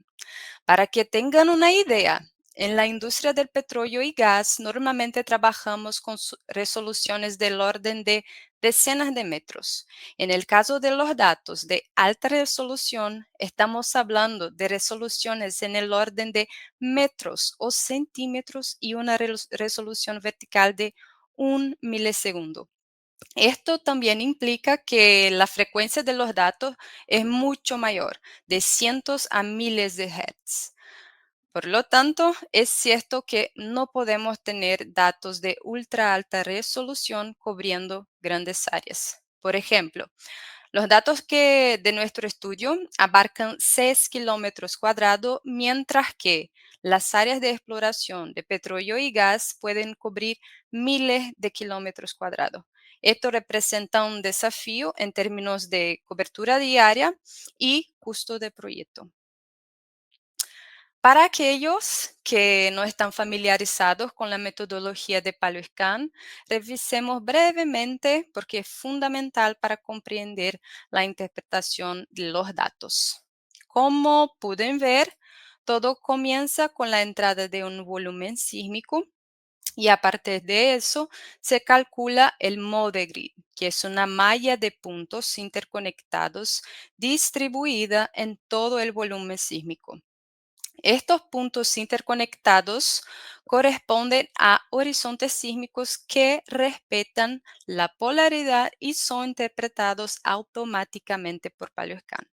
Para que tengan una idea, en la industria del petróleo y gas normalmente trabajamos con resoluciones del orden de decenas de metros. En el caso de los datos de alta resolución, estamos hablando de resoluciones en el orden de metros o centímetros y una resolución vertical de 1 milisegundo. Esto también implica que la frecuencia de los datos es mucho mayor, de cientos a miles de hertz. Por lo tanto, es cierto que no podemos tener datos de ultra alta resolución cubriendo grandes áreas. Por ejemplo, los datos de nuestro estudio abarcan 6 kilómetros cuadrados, mientras que las áreas de exploración de petróleo y gas pueden cubrir miles de kilómetros cuadrados. Esto representa un desafío en términos de cobertura diaria y costo de proyecto. Para aquellos que no están familiarizados con la metodología de PaleoScan, revisemos brevemente porque es fundamental para comprender la interpretación de los datos. Como pueden ver, todo comienza con la entrada de un volumen sísmico y a partir de eso se calcula el mode grid, que es una malla de puntos interconectados distribuida en todo el volumen sísmico. Estos puntos interconectados corresponden a horizontes sísmicos que respetan la polaridad y son interpretados automáticamente por PaleoScan.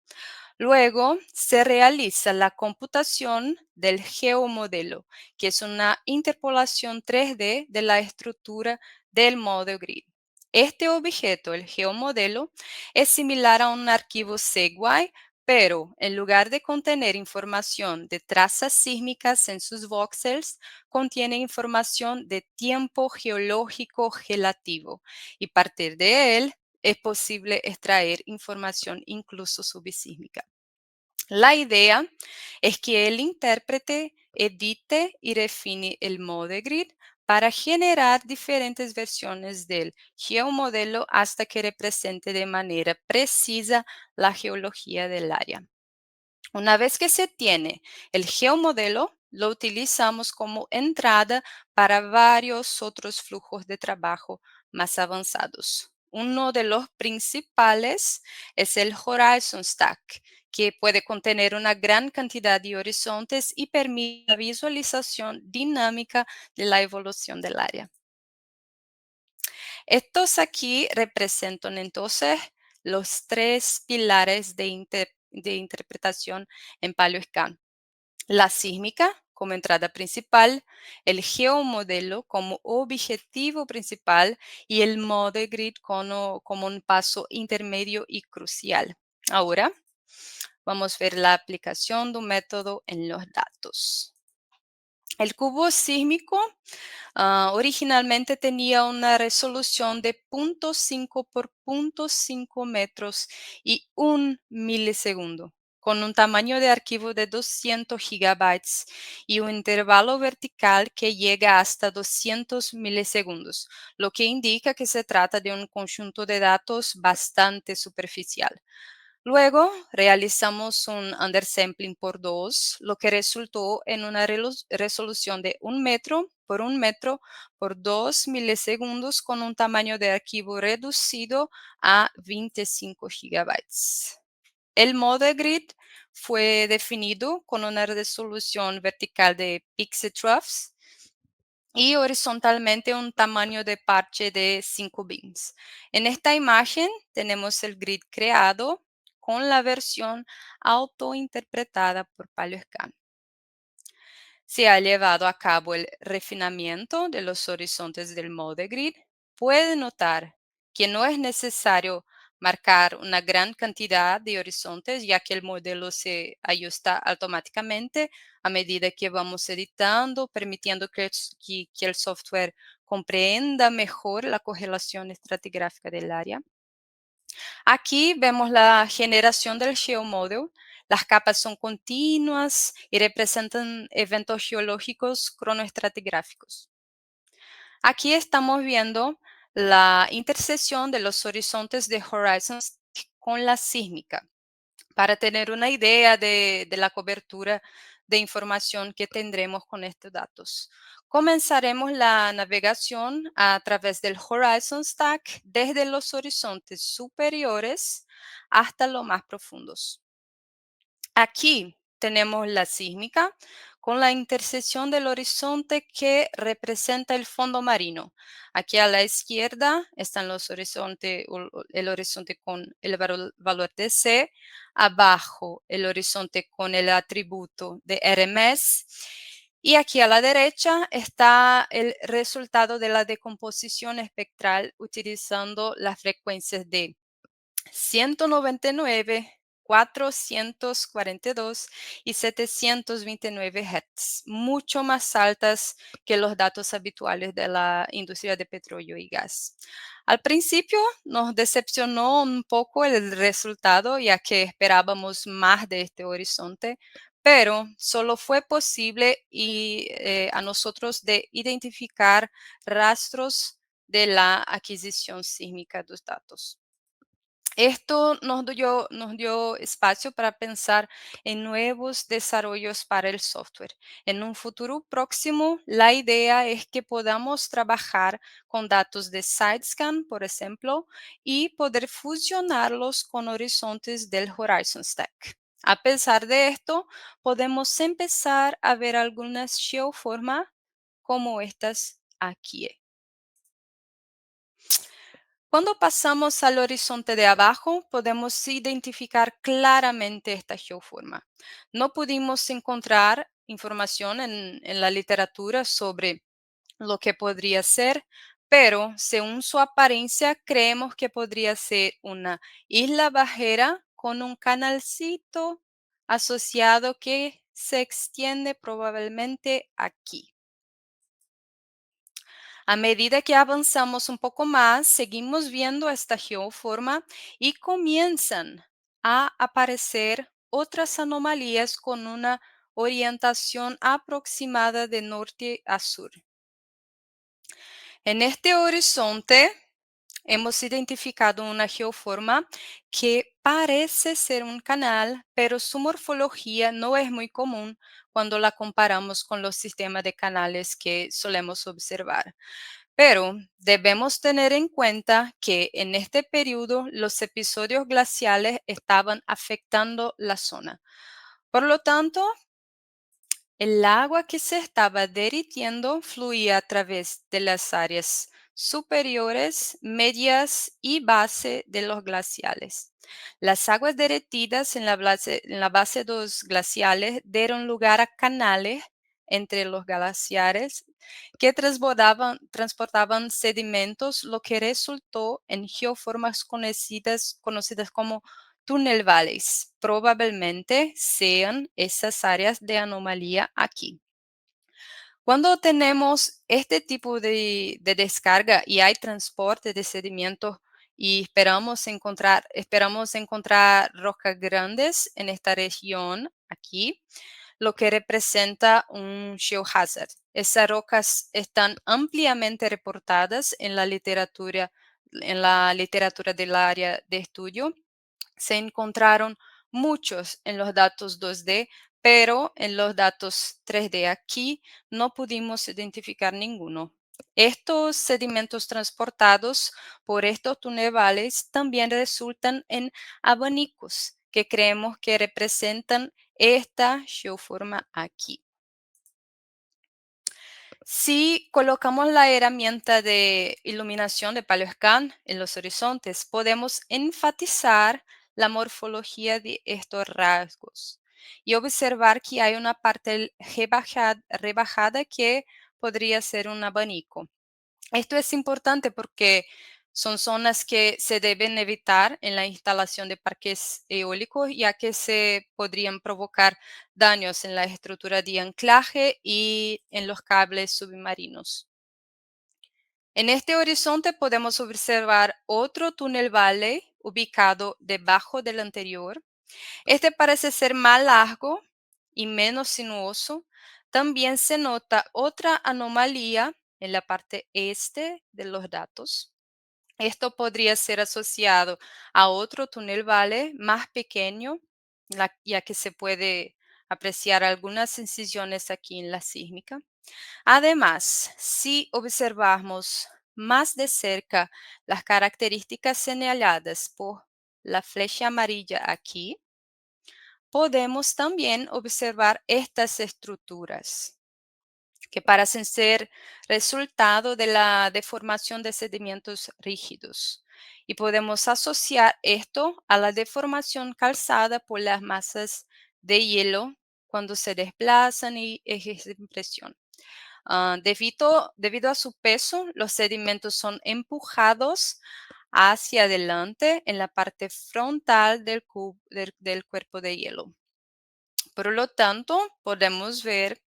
Luego se realiza la computación del geomodelo, que es una interpolación 3D de la estructura del model grid. Este objeto, el geomodelo, es similar a un archivo SegWit, pero en lugar de contener información de trazas sísmicas en sus voxels, contiene información de tiempo geológico relativo y a partir de él es posible extraer información incluso subsísmica. La idea es que el intérprete edite y refine el model grid para generar diferentes versiones del geomodelo hasta que represente de manera precisa la geología del área. Una vez que se tiene el geomodelo, lo utilizamos como entrada para varios otros flujos de trabajo más avanzados. Uno de los principales es el Horizon Stack, que puede contener una gran cantidad de horizontes y permite la visualización dinámica de la evolución del área. Estos aquí representan entonces los tres pilares de interpretación en PaleoScan. La sísmica como entrada principal, el geomodelo como objetivo principal y el model grid como un paso intermedio y crucial. Ahora vamos a ver la aplicación de un método en los datos. El cubo sísmico originalmente tenía una resolución de 0.5 por 0.5 metros y 1 milisegundo, con un tamaño de archivo de 200 gigabytes y un intervalo vertical que llega hasta 200 milisegundos, lo que indica que se trata de un conjunto de datos bastante superficial. Luego realizamos un undersampling por 2, lo que resultó en una resolución de 1 metro por 1 metro por 2 milisegundos con un tamaño de archivo reducido a 25 gigabytes. El model grid fue definido con una resolución vertical de pixel troughs y horizontalmente un tamaño de parche de 5 bins. En esta imagen tenemos el grid creado con la versión autointerpretada por PaleoScan. Se ha llevado a cabo el refinamiento de los horizontes del model grid. Puede notar que no es necesario marcar una gran cantidad de horizontes, ya que el modelo se ajusta automáticamente a medida que vamos editando, permitiendo que el software comprenda mejor la correlación estratigráfica del área. Aquí vemos la generación del geomodel. Las capas son continuas y representan eventos geológicos cronoestratigráficos. Aquí estamos viendo la intersección de los horizontes de Horizon con la sísmica, para tener una idea de la cobertura de información que tendremos con estos datos. Comenzaremos la navegación a través del Horizon Stack desde los horizontes superiores hasta los más profundos. Aquí tenemos la sísmica con la intersección del horizonte que representa el fondo marino. Aquí a la izquierda están el horizonte con el valor de C, abajo el horizonte con el atributo de RMS y aquí a la derecha está el resultado de la decomposición espectral utilizando las frecuencias de 199, 442 y 729 Hz, mucho más altas que los datos habituales de la industria de petróleo y gas. Al principio nos decepcionó un poco el resultado, ya que esperábamos más de este horizonte, pero solo fue posible a nosotros de identificar rastros de la adquisición sísmica de los datos. Esto nos dio espacio para pensar en nuevos desarrollos para el software. En un futuro próximo, la idea es que podamos trabajar con datos de SideScan, por ejemplo, y poder fusionarlos con horizontes del Horizon Stack. A pesar de esto, podemos empezar a ver algunas geoformas como estas aquí. Cuando pasamos al horizonte de abajo, podemos identificar claramente esta geoforma. No pudimos encontrar información en la literatura sobre lo que podría ser, pero según su apariencia, creemos que podría ser una isla bajera con un canalcito asociado que se extiende probablemente aquí. A medida que avanzamos un poco más, seguimos viendo esta geoforma y comienzan a aparecer otras anomalías con una orientación aproximada de norte a sur. En este horizonte hemos identificado una geoforma que parece ser un canal, pero su morfología no es muy común cuando la comparamos con los sistemas de canales que solemos observar. Pero debemos tener en cuenta que en este periodo los episodios glaciales estaban afectando la zona. Por lo tanto, el agua que se estaba derritiendo fluía a través de las áreas superiores, medias y base de los glaciales. Las aguas derretidas en la base de los glaciales dieron lugar a canales entre los glaciares que transportaban sedimentos, lo que resultó en geoformas conocidas como túnel valleys. Probablemente sean esas áreas de anomalía aquí. Cuando tenemos este tipo de descarga y hay transporte de sedimentos y esperamos encontrar rocas grandes en esta región aquí, lo que representa un geohazard. Esas rocas están ampliamente reportadas en la literatura del área de estudio. Se encontraron muchos en los datos 2D, pero en los datos 3D aquí no pudimos identificar ninguno. Estos sedimentos transportados por estos tunelales también resultan en abanicos que creemos que representan esta geoforma aquí. Si colocamos la herramienta de iluminación de PaleoScan en los horizontes, podemos enfatizar la morfología de estos rasgos y observar que hay una parte rebajada que podría ser un abanico. Esto es importante porque son zonas que se deben evitar en la instalación de parques eólicos, ya que se podrían provocar daños en la estructura de anclaje y en los cables submarinos. En este horizonte podemos observar otro túnel valley ubicado debajo del anterior. Este parece ser más largo y menos sinuoso. También se nota otra anomalía en la parte este de los datos. Esto podría ser asociado a otro túnel valley más pequeño, ya que se puede apreciar algunas incisiones aquí en la sísmica. Además, si observamos más de cerca las características señaladas por la flecha amarilla aquí, podemos también observar estas estructuras que parecen ser resultado de la deformación de sedimentos rígidos. Y podemos asociar esto a la deformación causada por las masas de hielo cuando se desplazan y ejercen presión. Debido a su peso, los sedimentos son empujados hacia adelante en la parte frontal del cuerpo de hielo. Por lo tanto, podemos ver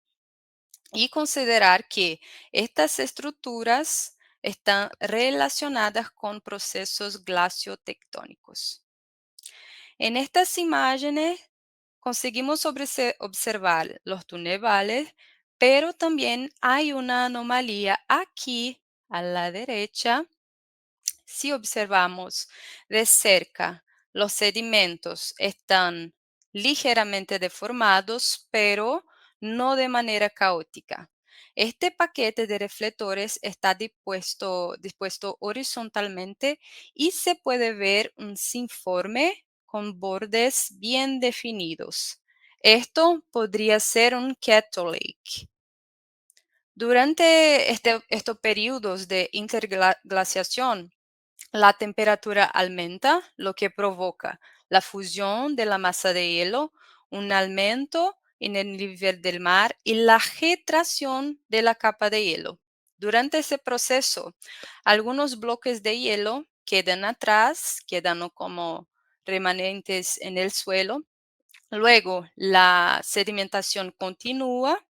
y considerar que estas estructuras están relacionadas con procesos glaciotectónicos. En estas imágenes conseguimos observar los tunelales, pero también hay una anomalía aquí a la derecha. Si observamos de cerca, los sedimentos están ligeramente deformados, pero no de manera caótica. Este paquete de reflectores está dispuesto horizontalmente y se puede ver un sinforme con bordes bien definidos. Esto podría ser un Kettle Lake. Durante estos periodos de interglaciación, la temperatura aumenta, lo que provoca la fusión de la masa de hielo, un aumento en el nivel del mar y la retracción de la capa de hielo. Durante ese proceso, algunos bloques de hielo quedan atrás, quedan como remanentes en el suelo. Luego, la sedimentación continúa,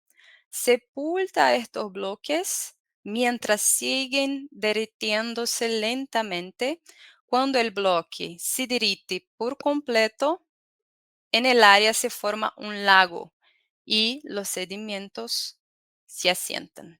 sepulta estos bloques mientras siguen derritiéndose lentamente. Cuando el bloque se derrite por completo, en el área se forma un lago y los sedimentos se asientan.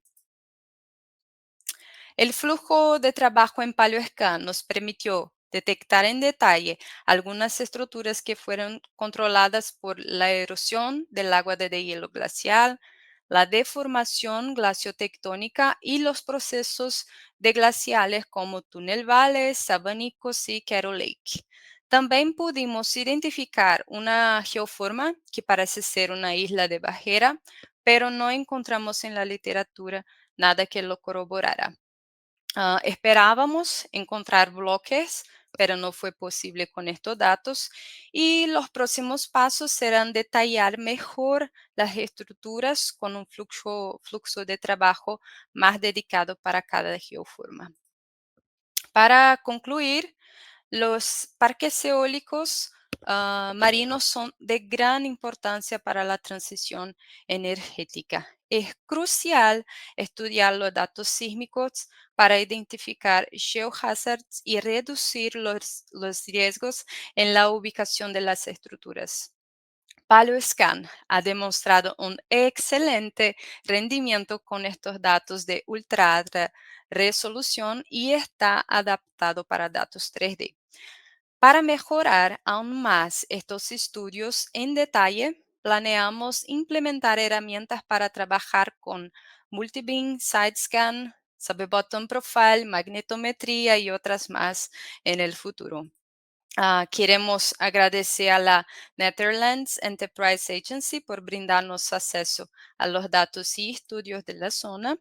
El flujo de trabajo en PaleoScan nos permitió detectar en detalle algunas estructuras que fueron controladas por la erosión del agua de deshielo glacial, la deformación glaciotectónica y los procesos de glaciales como Túnel Valley, Abanicos y Kettle Lake. También pudimos identificar una geoforma que parece ser una isla de bajera, pero no encontramos en la literatura nada que lo corroborara. Esperábamos encontrar bloques, pero no fue posible con estos datos. Y los próximos pasos serán detallar mejor las estructuras con un flujo de trabajo más dedicado para cada geoforma. Para concluir, los parques eólicos marinos son de gran importancia para la transición energética. Es crucial estudiar los datos sísmicos para identificar geohazards y reducir los riesgos en la ubicación de las estructuras. PaleoScan ha demostrado un excelente rendimiento con estos datos de ultra alta resolución y está adaptado para datos 3D. Para mejorar aún más estos estudios en detalle, planeamos implementar herramientas para trabajar con Multibeam, SideScan, Sub-Bottom Profile, magnetometría y otras más en el futuro. Queremos agradecer a la Netherlands Enterprise Agency por brindarnos acceso a los datos y estudios de la zona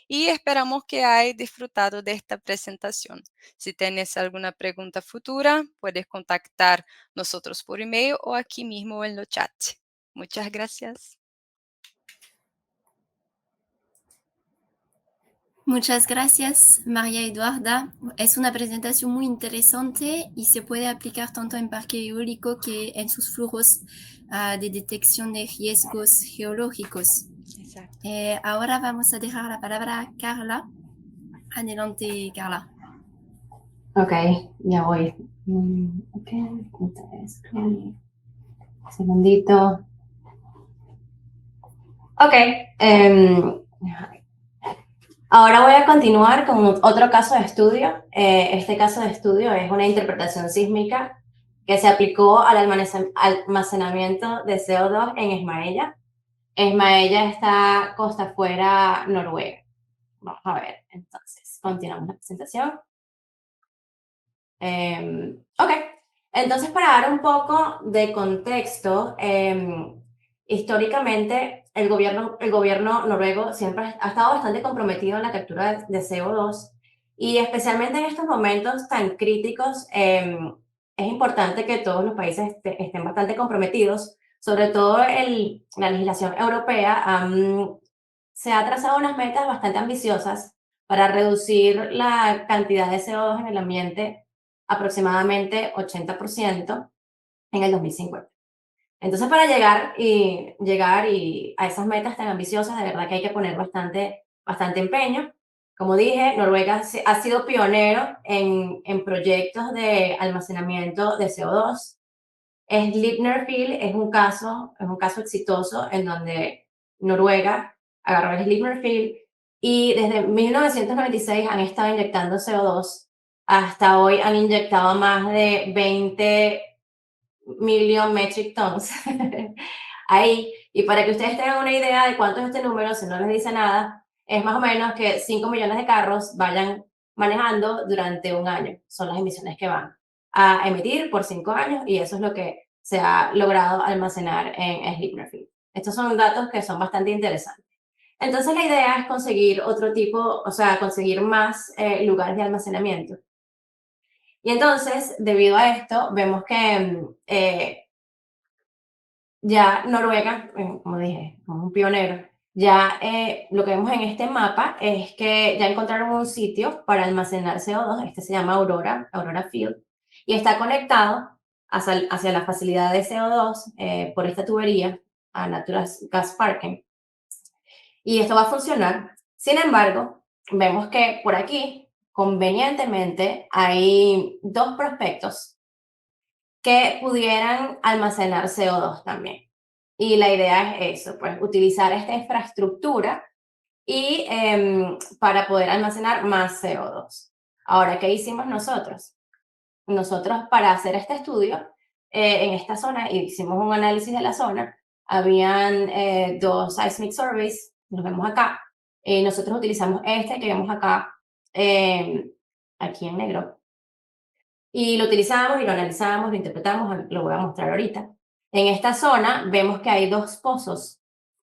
y esperamos que hayas disfrutado de esta presentación. Si tienes alguna pregunta futura, puedes contactar nosotros por email o aquí mismo en el chat. Muchas gracias. Muchas gracias, María Eduarda. Es una presentación muy interesante y se puede aplicar tanto en parque eólico que en sus flujos de detección de riesgos geológicos. Exacto. Ahora vamos a dejar la palabra a Carla. Adelante, Carla. Ok, ya voy. Ok, entonces, un segundito. Ok, ahora voy a continuar con otro caso de estudio. Este caso de estudio es una interpretación sísmica que se aplicó al almacenamiento de CO2 en Ismaella. Ismaella está costa afuera, Noruega. Vamos a ver, entonces, continuamos la presentación. Ok, entonces para dar un poco de contexto, históricamente el gobierno noruego siempre ha estado bastante comprometido en la captura de CO2 y especialmente en estos momentos tan críticos es importante que todos los países estén bastante comprometidos, sobre todo la legislación europea se ha trazado unas metas bastante ambiciosas para reducir la cantidad de CO2 en el ambiente aproximadamente 80% en el 2050. Entonces, para llegar a esas metas tan ambiciosas, de verdad que hay que poner bastante empeño. Como dije, Noruega ha sido pionero en proyectos de almacenamiento de CO2. Sleipner Field es un caso exitoso en donde Noruega agarró el Sleipner Field y desde 1996 han estado inyectando CO2. Hasta hoy han inyectado más de 20 million metric tons ahí. Y para que ustedes tengan una idea de cuánto es este número, si no les dice nada, es más o menos que 5 millones de carros vayan manejando durante un año. Son las emisiones que van a emitir por 5 años y eso es lo que se ha logrado almacenar en Sleipner Field. Estos son datos que son bastante interesantes. Entonces la idea es conseguir otro tipo, o sea, conseguir más lugares de almacenamiento. Y entonces, debido a esto, vemos que ya Noruega, como dije, como un pionero, ya lo que vemos en este mapa es que ya encontraron un sitio para almacenar CO2, este se llama Aurora Field, y está conectado hacia la facilidad de CO2 por esta tubería a Natural Gas Parking. Y esto va a funcionar. Sin embargo, vemos que por aquí, convenientemente, hay dos prospectos que pudieran almacenar CO2 también. Y la idea es eso, pues utilizar esta infraestructura y para poder almacenar más CO2. Ahora, ¿qué hicimos nosotros? Nosotros, para hacer este estudio en esta zona, hicimos un análisis de la zona. Habían 2 seismic surveys, los vemos acá. Nosotros utilizamos este que vemos acá, aquí en negro. Y lo utilizamos y lo analizamos, lo interpretamos, lo voy a mostrar ahorita. En esta zona vemos que hay 2 pozos.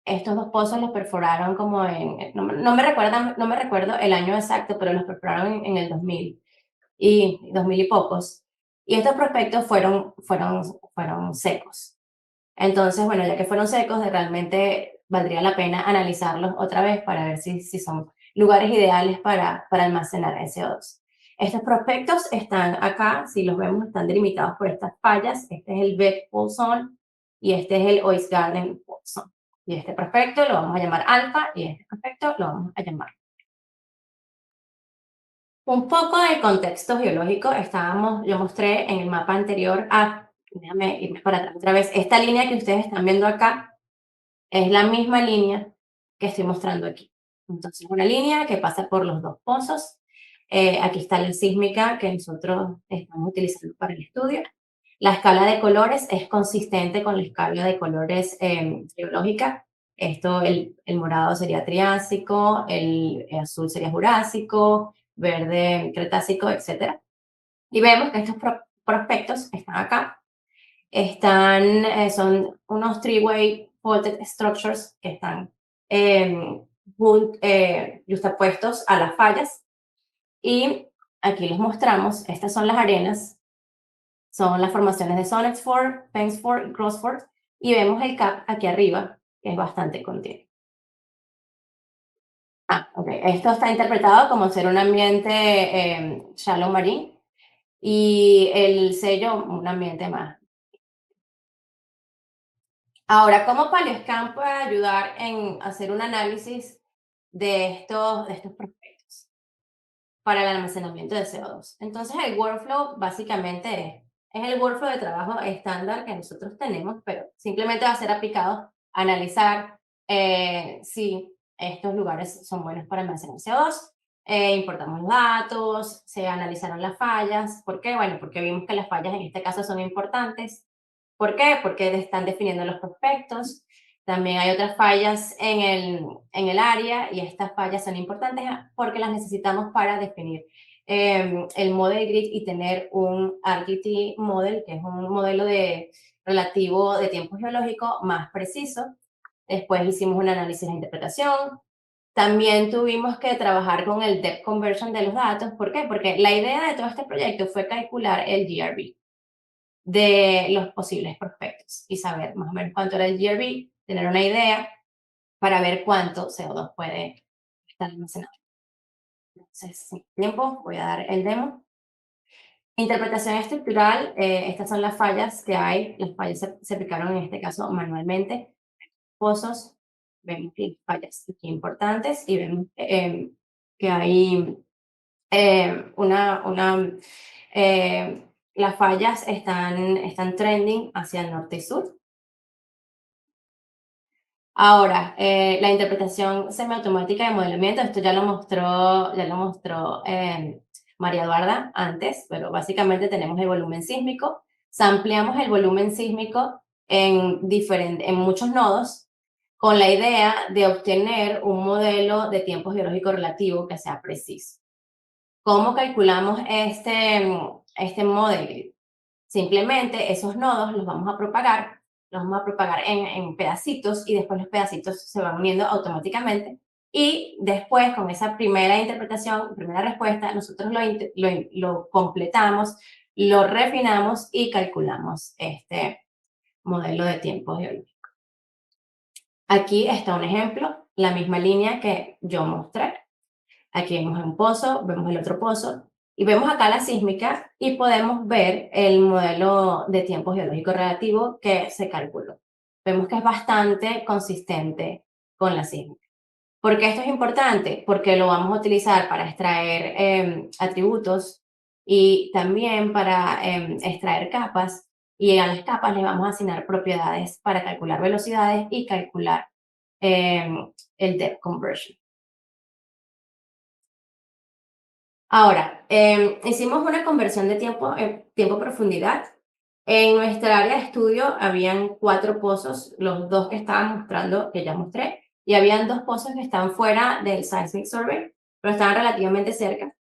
Estos 2 pozos los perforaron como no me recuerdo el año exacto, pero los perforaron en el 2000 y pocos. Y estos prospectos fueron secos. Entonces, bueno, ya que fueron secos, realmente valdría la pena analizarlos otra vez para ver si son lugares ideales para almacenar CO2. Estos prospectos están acá, si los vemos, están delimitados por estas fallas. Este es el Beck Fault Zone y este es el Oisgarden Fault Zone. Y este prospecto lo vamos a llamar alfa y este prospecto lo vamos a llamar. Un poco de contexto geológico, yo mostré en el mapa anterior, déjame irme para atrás otra vez, esta línea que ustedes están viendo acá es la misma línea que estoy mostrando aquí. Entonces, una línea que pasa por los 2 pozos. Aquí está la sísmica que nosotros estamos utilizando para el estudio. La escala de colores es consistente con la escala de colores geológica. El morado sería Triásico, el azul sería Jurásico, verde Cretácico, etc. Y vemos que estos prospectos están acá. Son unos three-way faulted structures que están justapuestos a las fallas. Y aquí les mostramos, estas son las arenas, son las formaciones de Sonnexford, Painsford y Crossford, y vemos el cap aquí arriba, que es bastante continuo. Okay. Esto está interpretado como ser un ambiente shallow marine y el sello un ambiente más. Ahora, ¿cómo PaleoScan puede ayudar en hacer un análisis de estos prospectos para el almacenamiento de CO2? Entonces, el workflow básicamente es el workflow de trabajo estándar que nosotros tenemos, pero simplemente va a ser aplicado a analizar si estos lugares son buenos para almacenar CO2. Importamos los datos, se analizaron las fallas. ¿Por qué? Bueno, porque vimos que las fallas en este caso son importantes. ¿Por qué? Porque están definiendo los prospectos. También hay otras fallas en el área y estas fallas son importantes porque las necesitamos para definir el model grid y tener un RGT model, que es un modelo relativo de tiempo geológico más preciso. Después hicimos un análisis de interpretación. También tuvimos que trabajar con el depth conversion de los datos. ¿Por qué? Porque la idea de todo este proyecto fue calcular el GRB de los posibles prospectos y saber más o menos cuánto era el GRB, tener una idea para ver cuánto CO2 puede estar almacenado. Entonces, sin tiempo, voy a dar el demo. Interpretación estructural, estas son las fallas que hay. Las fallas se aplicaron en este caso manualmente. Pozos, vemos que hay fallas aquí importantes y vemos que hay las fallas están trending hacia el norte y sur. Ahora, la interpretación semiautomática de modelamiento, esto ya lo mostró María Eduarda antes, pero básicamente tenemos el volumen sísmico, sampleamos el volumen sísmico en muchos nodos con la idea de obtener un modelo de tiempo geológico relativo que sea preciso. ¿Cómo calculamos este modelo? Simplemente esos nodos los vamos a propagar en pedacitos y después los pedacitos se van uniendo automáticamente y después con esa primera interpretación, primera respuesta, nosotros lo completamos, lo refinamos y calculamos este modelo de tiempo geológico. Aquí está un ejemplo, la misma línea que yo mostré. Aquí vemos un pozo, vemos el otro pozo y vemos acá la sísmica y podemos ver el modelo de tiempo geológico relativo que se calculó. Vemos que es bastante consistente con la sísmica. ¿Por qué esto es importante? Porque lo vamos a utilizar para extraer atributos y también para extraer capas y a las capas le vamos a asignar propiedades para calcular velocidades y calcular el depth conversion. Ahora, hicimos una conversión de tiempo-profundidad. En nuestra área de estudio habían 4 pozos, los 2 que estaban mostrando, que ya mostré, y habían 2 pozos que estaban fuera del Seismic Survey, pero estaban relativamente cerca.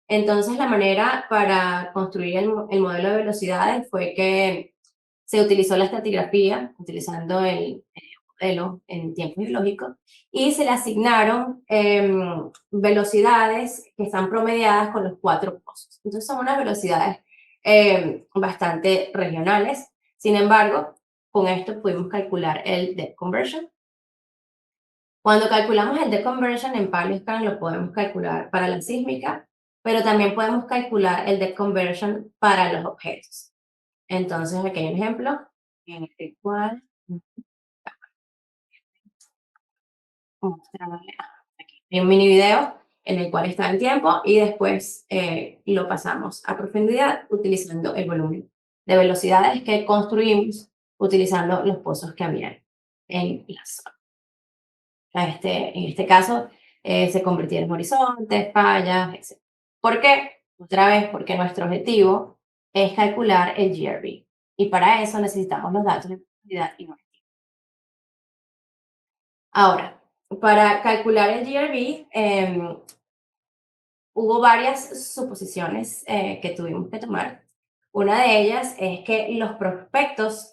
Entonces, la manera para construir el modelo de velocidades fue que se utilizó la estratigrafía, utilizando el modelo en tiempo geológico, y se le asignaron velocidades que están promediadas con los 4 pozos. Entonces, son unas velocidades bastante regionales. Sin embargo, con esto pudimos calcular el depth conversion. Cuando calculamos el depth conversion en PaleoScan, lo podemos calcular para la sísmica, pero también podemos calcular el depth conversion para los objetos. Entonces, aquí hay un ejemplo en el cual mostrarle aquí. Hay un mini video en el cual está en tiempo y después lo pasamos a profundidad utilizando el volumen de velocidades que construimos utilizando los pozos que había en la zona. En este caso, se convirtieron en horizontes, fallas, etc. ¿Por qué? Otra vez, porque nuestro objetivo es calcular el GRB. Y para eso necesitamos los datos de profundidad y no. Ahora, para calcular el GRB, hubo varias suposiciones que tuvimos que tomar. Una de ellas es que los prospectos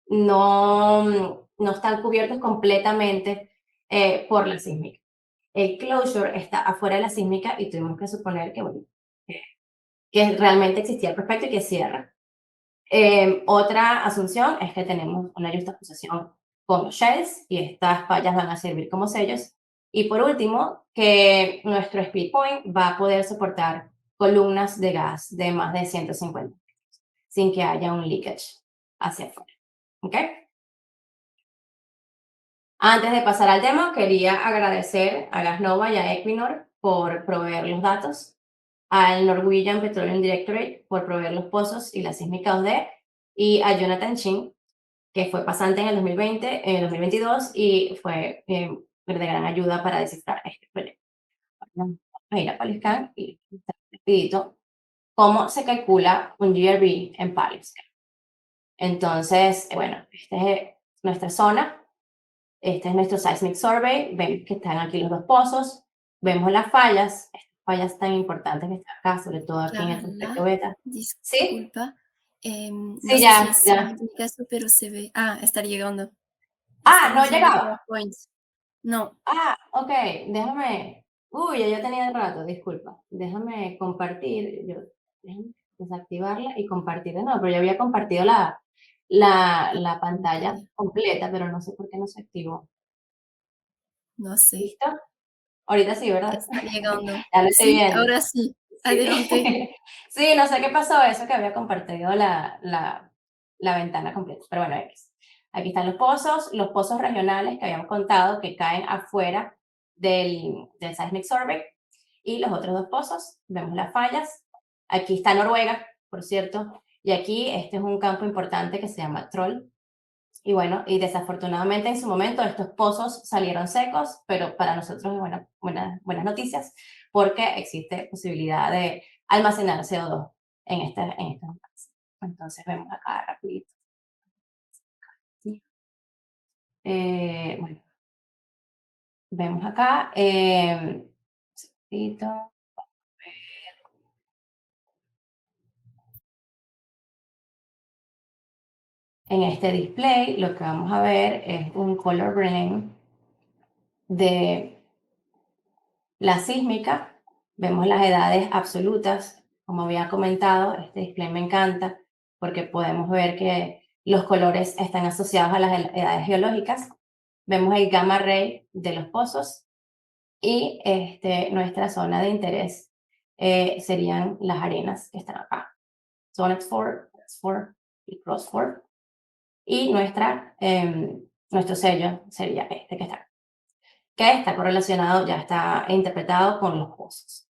no están cubiertos completamente por la sísmica. El closure está afuera de la sísmica y tuvimos que suponer que, bueno, que realmente existía el prospecto y que cierra. Otra asunción es que tenemos una justaposición con los shells y estas fallas van a servir como sellos. Y por último, que nuestro speed point va a poder soportar columnas de gas de más de 150 sin que haya un leakage hacia afuera. ¿Ok? Antes de pasar al tema, quería agradecer a Gasnova y a Equinor por proveer los datos, al Norwegian Petroleum Directorate por proveer los pozos y la sísmica 2D, y a Jonathan Chin, que fue pasante en el 2020, en el 2022 y fue de gran ayuda para descifrar este problema. Vamos a ir a PaleoScan y rapidito cómo se calcula un GRB en PaleoScan. Entonces, bueno, esta es nuestra zona, este es nuestro Seismic Survey, ven que están aquí los 2 pozos, vemos las fallas, estas fallas tan importantes que están acá, sobre todo aquí en el prospecto beta. ¿Sí? Disculpa. Sí, no sé ya, si es ya. en mi caso, pero se ve. Ah, está llegando. Ah, no Estamos en el llegaba. PowerPoint. No. Ah, ok, déjame. Uy, ya yo tenía el rato, disculpa. Déjame compartir. Déjame desactivarla y compartir de nuevo. Pero yo había compartido la pantalla completa, pero no sé por qué no se activó. No sé. ¿Listo? Ahorita sí, ¿verdad? Está llegando. Ya lo estoy Sí, viendo. ahora sí. Sí. Adelante. Sí, no sé qué pasó eso que había compartido la ventana completa. Pero bueno, aquí están los pozos regionales que habíamos contado que caen afuera del Seismic Survey. Y los otros 2 pozos, vemos las fallas. Aquí está Noruega, por cierto. Y aquí este es un campo importante que se llama Troll. Y bueno, y desafortunadamente en su momento estos pozos salieron secos, pero para nosotros, bueno, buenas noticias, porque existe posibilidad de almacenar CO2 en estos lugares. Entonces vemos acá rapidito. Bueno, vemos acá, un segundito. En este display lo que vamos a ver es un color blend de la sísmica. Vemos las edades absolutas. Como había comentado, este display me encanta porque podemos ver que los colores están asociados a las edades geológicas. Vemos el gamma ray de los pozos y nuestra zona de interés serían las arenas que están acá. Zone X4, X4 y Cross 4. Y nuestro sello sería este que está acá, que está correlacionado, ya está interpretado con los pozos.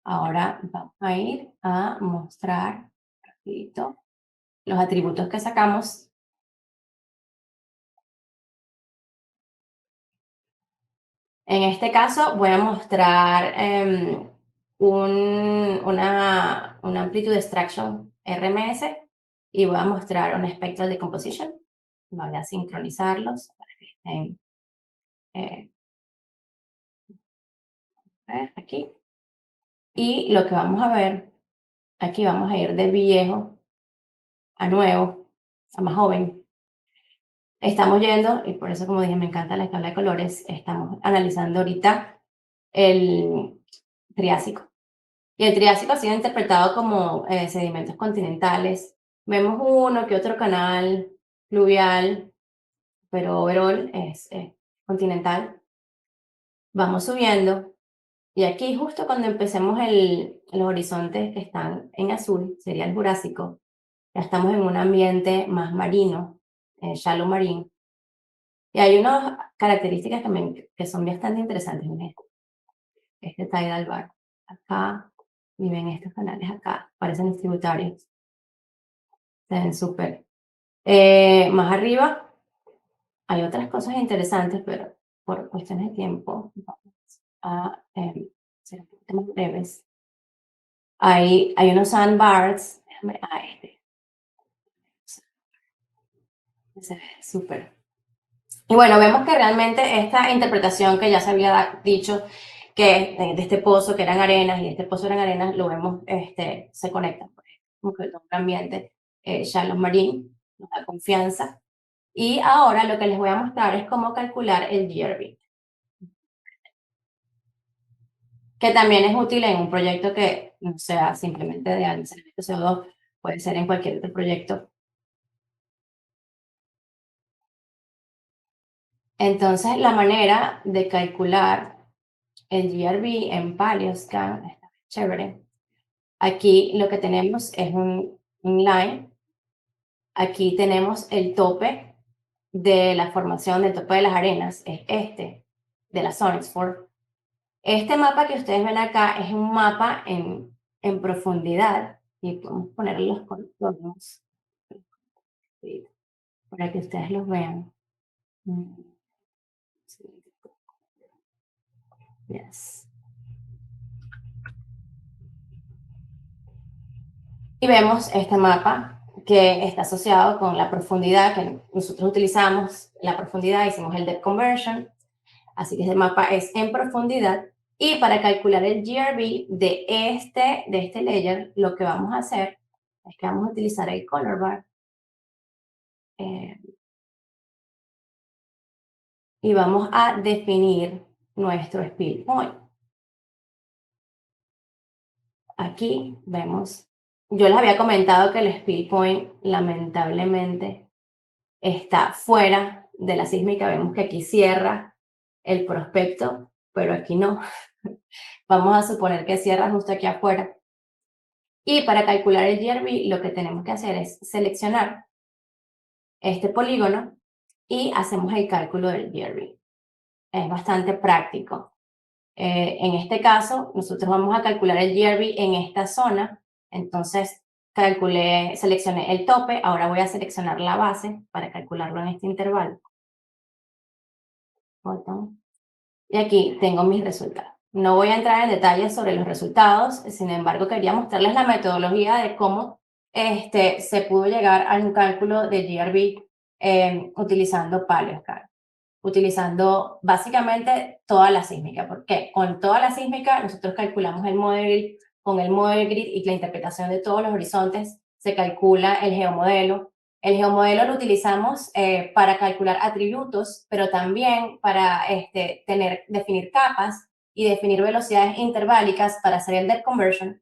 Ahora vamos a ir a mostrar rapidito los atributos que sacamos. En este caso voy a mostrar una amplitude extraction RMS y voy a mostrar una spectral decomposition. Voy a sincronizarlos para que estén aquí. Y lo que vamos a ver, aquí vamos a ir de viejo a nuevo, a más joven. Estamos yendo, y por eso como dije, me encanta la escala de colores, estamos analizando ahorita el Triásico. Y el Triásico ha sido interpretado como sedimentos continentales. Vemos uno que otro canal fluvial, pero overall es continental. Vamos subiendo. Y aquí justo cuando empecemos los horizontes que están en azul, sería el Jurásico, ya estamos en un ambiente más marino, shallow marine. Y hay unas características también que son bastante interesantes. Este tidal bar. Acá, miren estos canales acá, parecen los tributarios. Se ven súper. Más arriba hay otras cosas interesantes, pero por cuestiones de tiempo vamos a ser un poquito más breves. Hay unos sandbars. Déjame, se ve súper. Y bueno, vemos que realmente esta interpretación que ya se había dicho, que de este pozo que eran arenas y de este pozo eran arenas, lo vemos, se conectan, como que todo un ambiente shallow marine, nos da confianza. Y ahora lo que les voy a mostrar es cómo calcular el GRB, que también es útil en un proyecto que no sea simplemente de almacenamiento de CO2, puede ser en cualquier otro proyecto. Entonces, la manera de calcular el GRB en Paleoscan está chévere. Aquí lo que tenemos es un line. Aquí tenemos el tope de la formación del tope de las arenas, es este, de la Sonicsford. Este mapa que ustedes ven acá es un mapa en profundidad y podemos poner los contornos para que ustedes los vean. Yes. Y vemos este mapa que está asociado con la profundidad que nosotros utilizamos, la profundidad, hicimos el depth conversion, así que este mapa es en profundidad. Y para calcular el GRB de este layer, lo que vamos a hacer es que vamos a utilizar el color bar y vamos a definir nuestro spill point. Aquí vemos, yo les había comentado que el spill point lamentablemente está fuera de la sísmica. Vemos que aquí cierra el prospecto, pero aquí no. Vamos a suponer que cierra justo aquí afuera. Y para calcular el GRB, lo que tenemos que hacer es seleccionar este polígono y hacemos el cálculo del GRB. Es bastante práctico. En este caso, nosotros vamos a calcular el GRB en esta zona. Entonces, seleccioné el tope. Ahora voy a seleccionar la base para calcularlo en este intervalo. Botón. Y aquí tengo mis resultados. No voy a entrar en detalles sobre los resultados, sin embargo, quería mostrarles la metodología de cómo se pudo llegar a un cálculo de GRB utilizando Paleoscan, utilizando básicamente toda la sísmica. ¿Por qué? Con toda la sísmica nosotros calculamos el model grid, con el model grid y la interpretación de todos los horizontes se calcula el geomodelo. El geomodelo lo utilizamos para calcular atributos, pero también para definir capas y definir velocidades interválicas para hacer el depth conversion.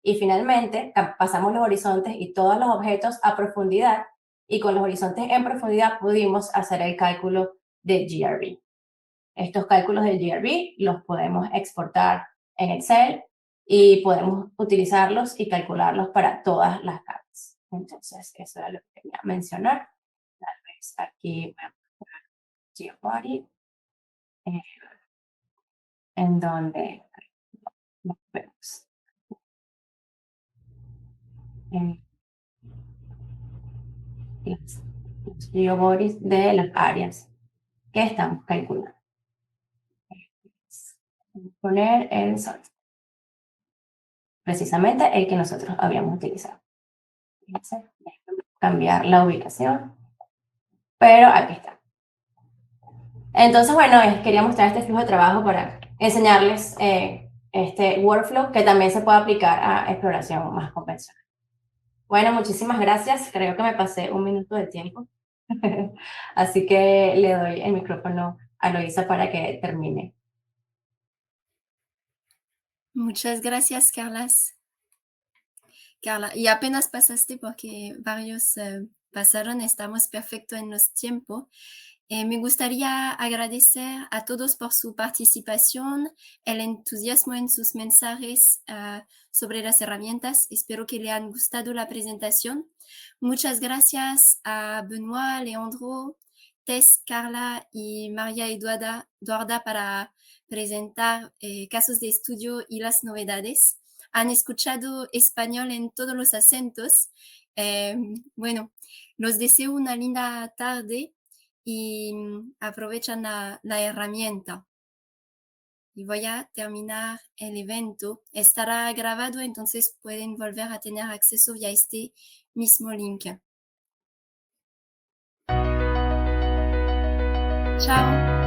Y finalmente pasamos los horizontes y todos los objetos a profundidad, y con los horizontes en profundidad pudimos hacer el cálculo de GRB. Estos cálculos del GRB los podemos exportar en Excel y podemos utilizarlos y calcularlos para todas las capas. Entonces, eso era lo que quería mencionar. Tal vez aquí voy a mostrar GeoBody, en donde nos vemos los GeoBodies de las áreas que estamos calculando. Voy a poner el sol. precisamente el que nosotros habíamos utilizado. Fíjense, déjenme cambiar la ubicación, pero aquí está. Entonces, bueno, quería mostrar este flujo de trabajo para enseñarles este workflow que también se puede aplicar a exploración más convencional. Bueno, muchísimas gracias. Creo que me pasé 1 minuto de tiempo. Así que le doy el micrófono a Loisa para que termine. Muchas gracias, Carla, y apenas pasaste porque varios pasaron, estamos perfecto en los tiempos. Me gustaría agradecer a todos por su participación, el entusiasmo en sus mensajes sobre las herramientas. Espero que le han gustado la presentación. Muchas gracias a Benoit, Leandro, Tess, Carla y María Eduarda para presentar casos de estudio y las novedades. Han escuchado español en todos los acentos. Bueno, los deseo una linda tarde y aprovechan la herramienta. Y voy a terminar el evento. Estará grabado, entonces pueden volver a tener acceso vía este mismo link. Chao.